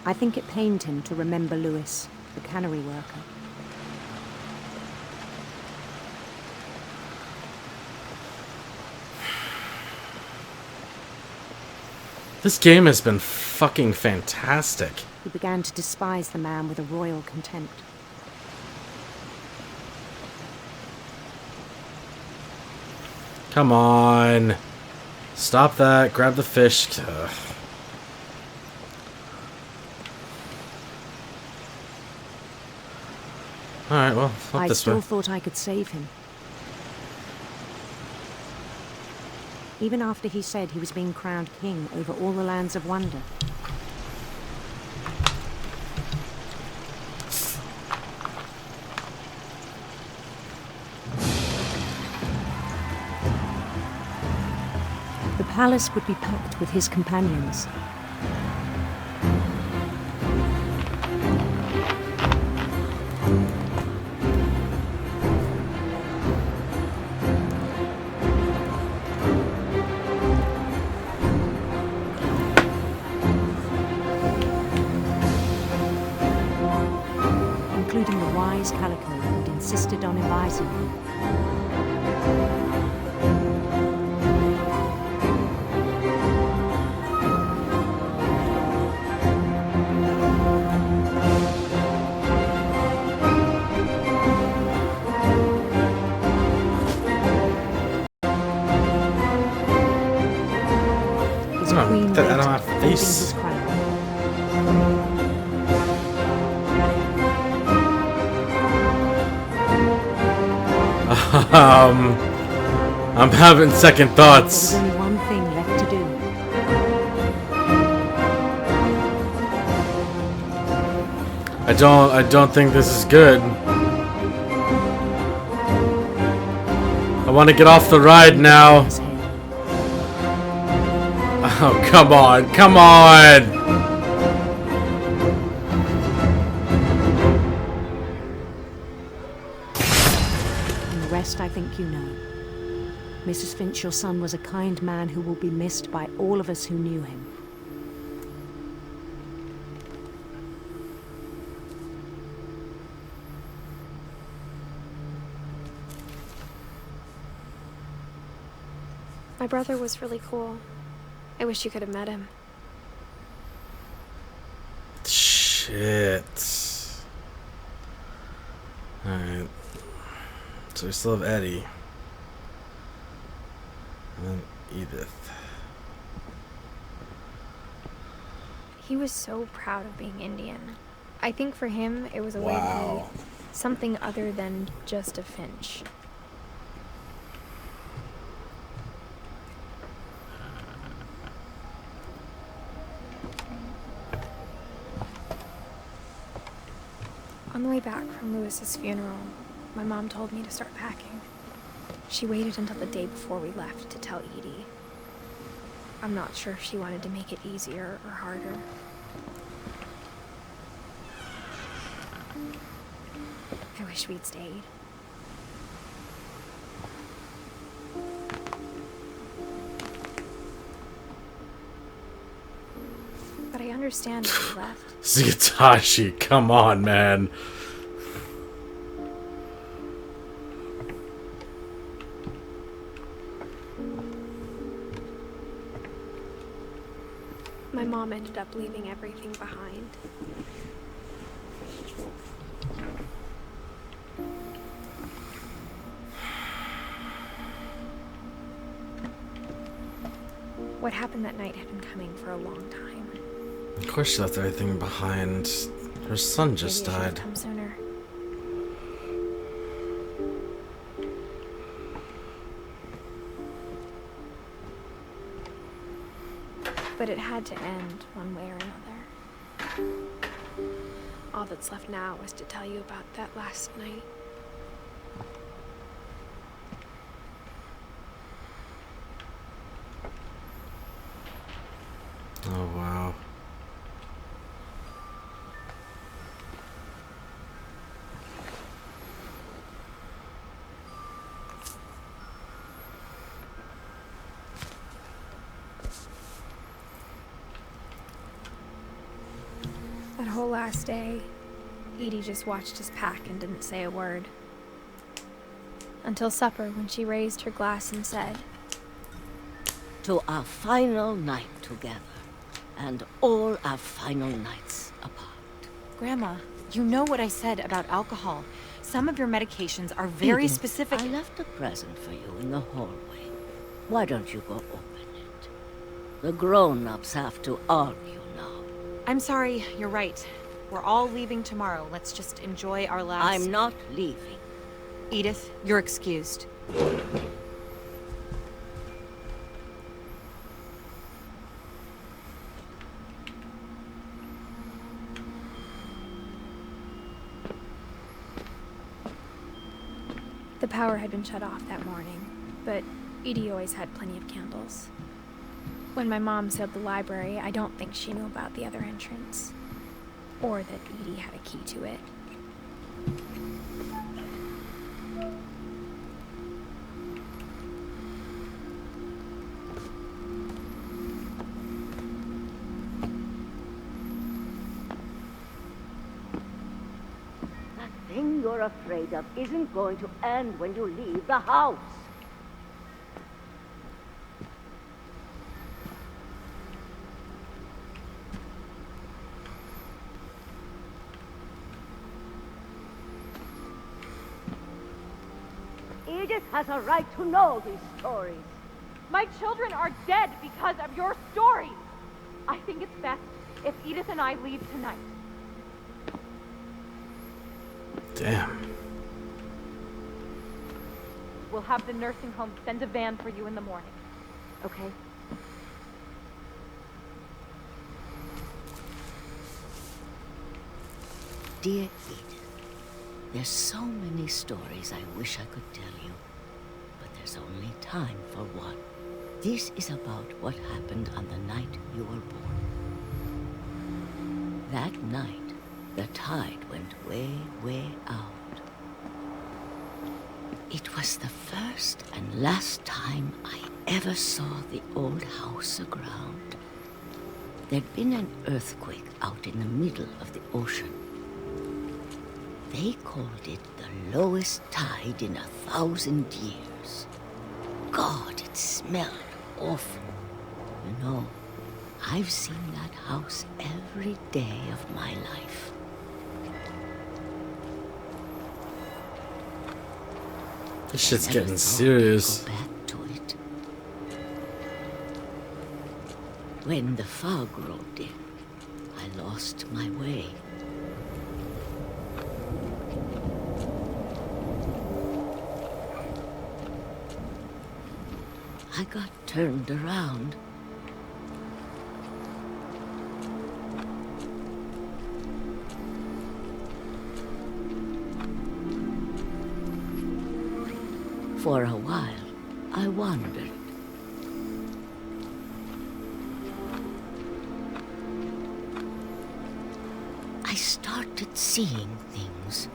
S14: I think it pained him to remember Louis, the cannery worker.
S1: This game has been fucking fantastic.
S14: He began to despise the man with a royal contempt.
S1: Come on. Stop that. Grab the fish. Ugh. Alright, well, up
S14: I
S1: this
S14: still
S1: way.
S14: thought I could save him. Even after he said he was being crowned king over all the lands of wonder. The palace would be packed with his companions. Including the wise Calico who'd insisted on advising him. His queen
S1: I don't
S14: waited,
S1: have
S14: holding
S1: face.
S14: his crown.
S1: I'm having second
S14: There
S1: thoughts.
S14: was only one thing left to do.
S1: I don't think this is good. I want to get off the ride now. Oh, come on, come on!
S14: And the rest I think you know. Mrs. Finch, your son was a kind man who will be missed by all of us who knew him.
S2: My brother was really cool. I wish you could have met him.
S1: Shit. Alright. So we still have Eddie. And then Edith.
S2: He was so proud of being Indian. I think for him, it was a way to
S1: Wow.
S2: be something other than just a Finch. On the way back from Lewis's funeral, my mom told me to start packing. She waited until the day before we left to tell Edie. I'm not sure if she wanted to make it easier or harder. I wish we'd stayed. But I understand that we left.
S1: Zigatashi, come on, man.
S2: My mom ended up leaving everything behind. What happened that night had been coming for a long time.
S1: Of course she left everything behind. Her son just
S2: Maybe I should've
S1: died.
S2: come sooner. But it had to end one way or another. All that's left now is to tell you about that last night.
S1: Oh, wow.
S2: That whole last day, Edie just watched us pack and didn't say a word. Until supper, when she raised her glass and said,
S15: "To our final night together, and all our final nights apart."
S16: Grandma, you know what I said about alcohol. Some of your medications are very
S15: Edith,
S16: specific.
S15: I left a present for you in the hallway. Why don't you go open it? The grown-ups have to argue now.
S16: I'm sorry, you're right. We're all leaving tomorrow. Let's just enjoy our last...
S15: I'm not leaving.
S16: Edith, you're excused.
S2: The power had been shut off that morning, but Edie always had plenty of candles. When my mom sealed the library, I don't think she knew about the other entrance, or that Edie had a key to it.
S15: That thing you're afraid of isn't going to end when you leave the house. Edith has a right to know these stories.
S11: My children are dead because of your stories. I think it's best if Edith and I leave tonight.
S1: Damn.
S11: We'll have the nursing home send a van for you in the morning. Okay?
S15: Dear Edith, there's so many stories I wish I could tell you, but there's only time for one. This is about what happened on the night you were born. That night, the tide went way, way out. It was the first and last time I ever saw the old house aground. There'd been an earthquake out in the middle of the ocean. They called it the lowest tide in 1,000 years. God, it smelled awful. You know, I've seen that house every day of my life.
S1: This shit's getting serious.
S15: Go back to it. When the fog rolled in, I lost my way. I got turned around. For a while, I wandered. I started seeing things.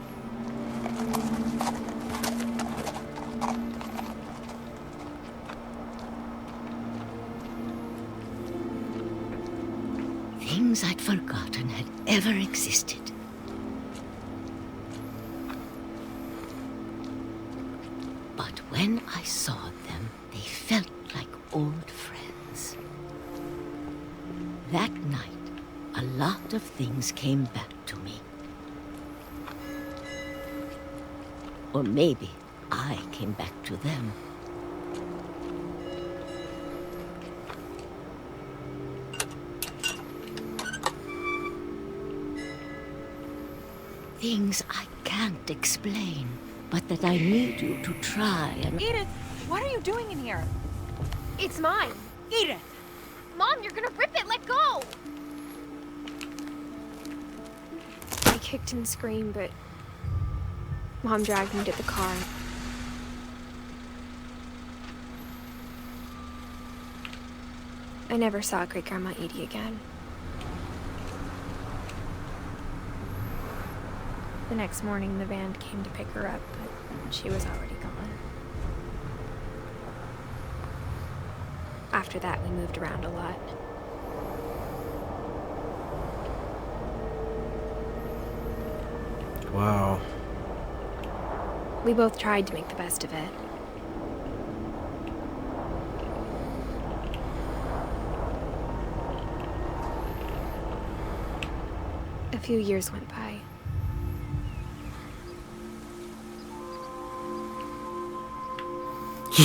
S15: Things I'd forgotten had ever existed. But when I saw them, they felt like old friends. That night, a lot of things came back to me. Or maybe I came back to them. Things I can't explain, but that I need you to try and...
S16: Edith, what are you doing in here?
S2: It's mine.
S16: Edith!
S4: Mom, you're gonna rip it! Let go!
S2: I kicked and screamed, but Mom dragged me to the car. I never saw Great-Grandma Edie again. The next morning, the van came to pick her up, but she was already gone. After that, we moved around a lot.
S1: Wow.
S2: We both tried to make the best of it. A few years went by.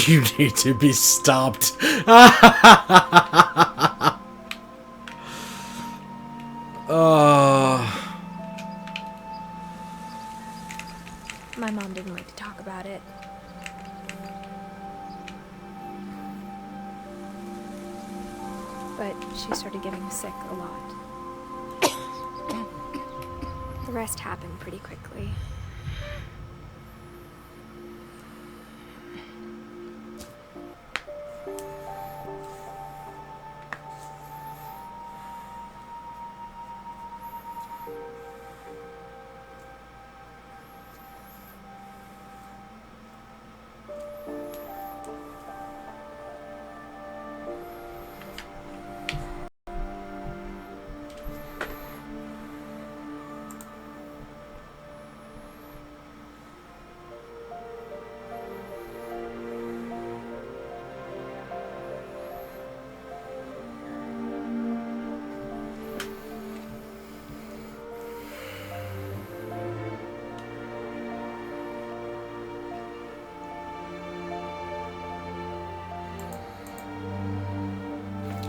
S1: You need to be stopped.
S2: it. But she started getting sick a lot. The rest happened pretty quickly.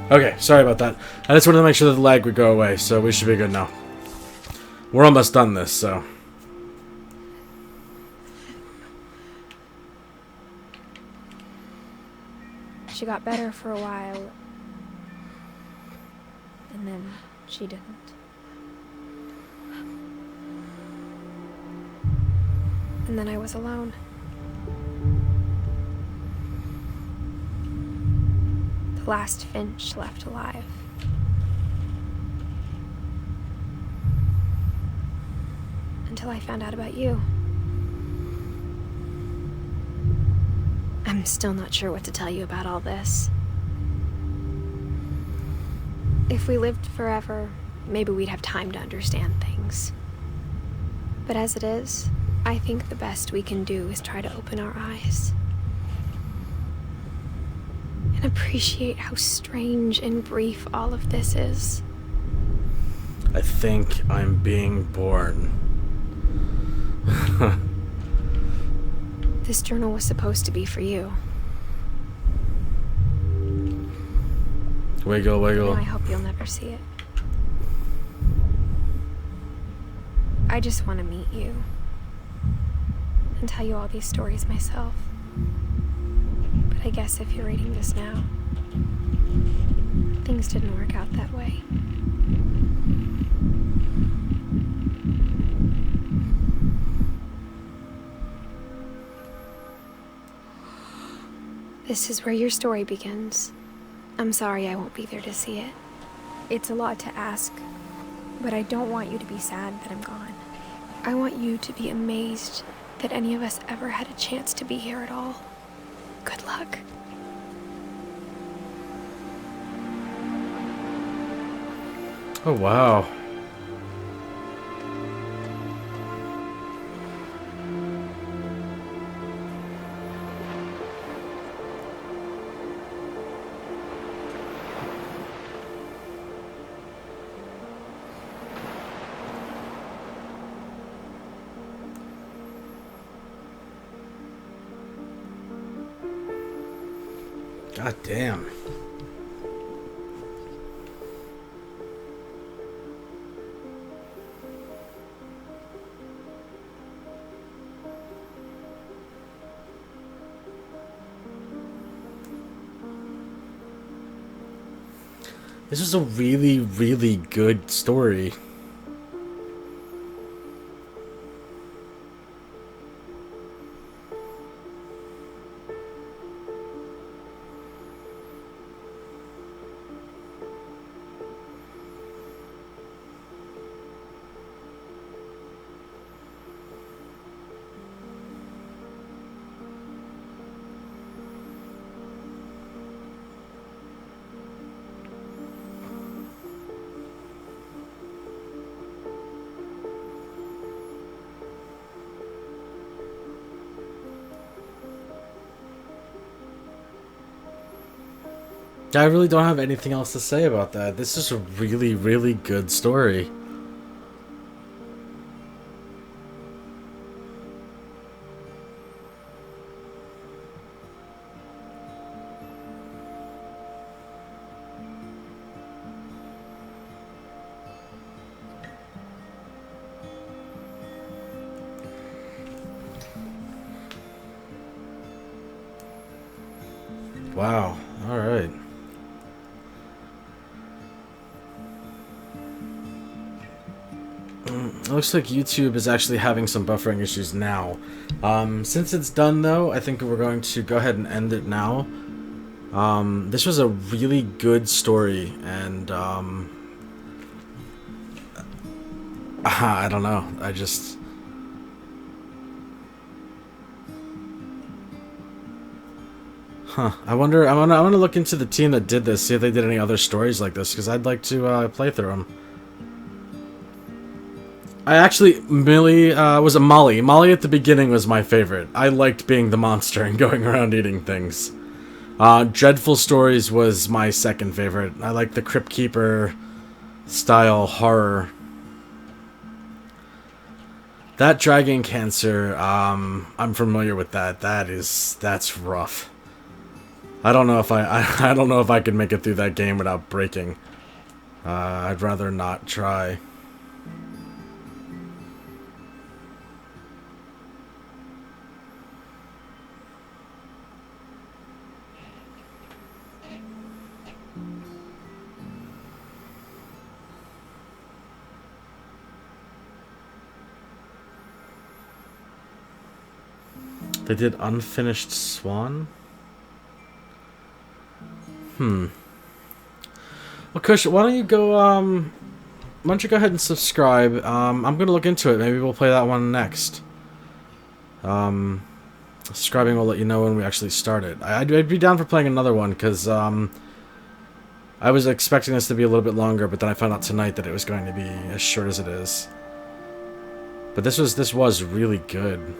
S1: Okay, sorry about that. I just wanted to make sure that the lag would go away, so we should be good now. We're almost done this, so...
S2: She got better for a while, and then she didn't. And then I was alone. The last Finch left alive. Until I found out about you. I'm still not sure what to tell you about all this. If we lived forever, maybe we'd have time to understand things. But as it is, I think the best we can do is try to open our eyes. And appreciate how strange and brief all of this is.
S1: I think I'm being born.
S2: This journal was supposed to be for you.
S1: Wiggle, wiggle.
S2: I hope you'll never see it. I just want to meet you. And tell you all these stories myself. But I guess if you're reading this now, things didn't work out that way. This is where your story begins. I'm sorry I won't be there to see it. It's a lot to ask, but I don't want you to be sad that I'm gone. I want you to be amazed that any of us ever had a chance to be here at all. Good luck.
S1: Oh, wow. God damn. This was a really, really good story. I really don't have anything else to say about that. This is a really, really good story. Wow. All right. It looks like YouTube is actually having some buffering issues now. Since it's done, though, I think we're going to go ahead and end it now. This was a really good story, and I don't know. I just... Huh. I wonder... I want to look into the team that did this, see if they did any other stories like this, because I'd like to play through them. I actually... Millie... was a Molly. Molly at the beginning was my favorite. I liked being the monster and going around eating things. Dreadful Stories was my second favorite. I like the Crypt Keeper style horror. That Dragon Cancer, I'm familiar with that. That's rough. I don't know if I don't know if I could make it through that game without breaking. I'd rather not try. They did Unfinished Swan? Well, Kush, why don't you go, why don't you go ahead and subscribe? I'm gonna look into it. Maybe we'll play that one next. Subscribing will let you know when we actually start it. I'd be down for playing another one, because, I was expecting this to be a little bit longer, but then I found out tonight that it was going to be as short as it is. But this was really good.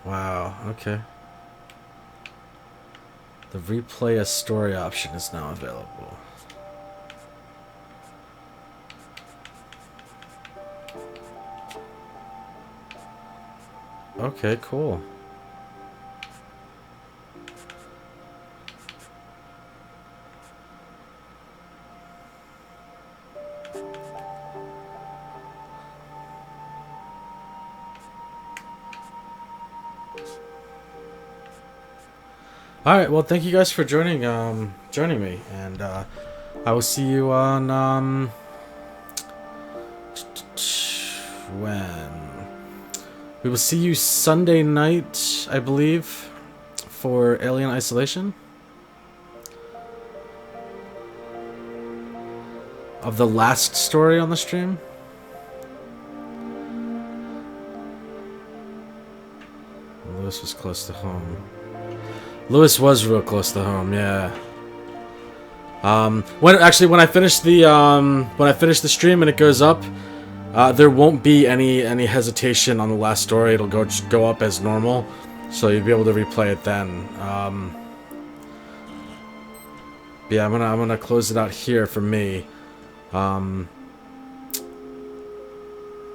S1: Wow, okay. The replay a story option is now available. Okay, cool. Alright, well, thank you guys for joining me, and I will see you on when we will see you Sunday night, I believe, for Alien Isolation of the last story on the stream. Lewis was close to home. Lewis was real close to home, yeah. When I finish the stream and it goes up, there won't be any hesitation on the last story. It'll just go up as normal, so you'll be able to replay it then. Yeah, I'm gonna close it out here for me.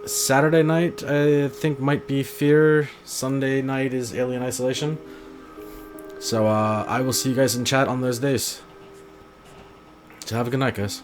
S1: Saturday night, I think, might be Fear. Sunday night is Alien Isolation. So, I will see you guys in chat on those days. So have a good night, guys.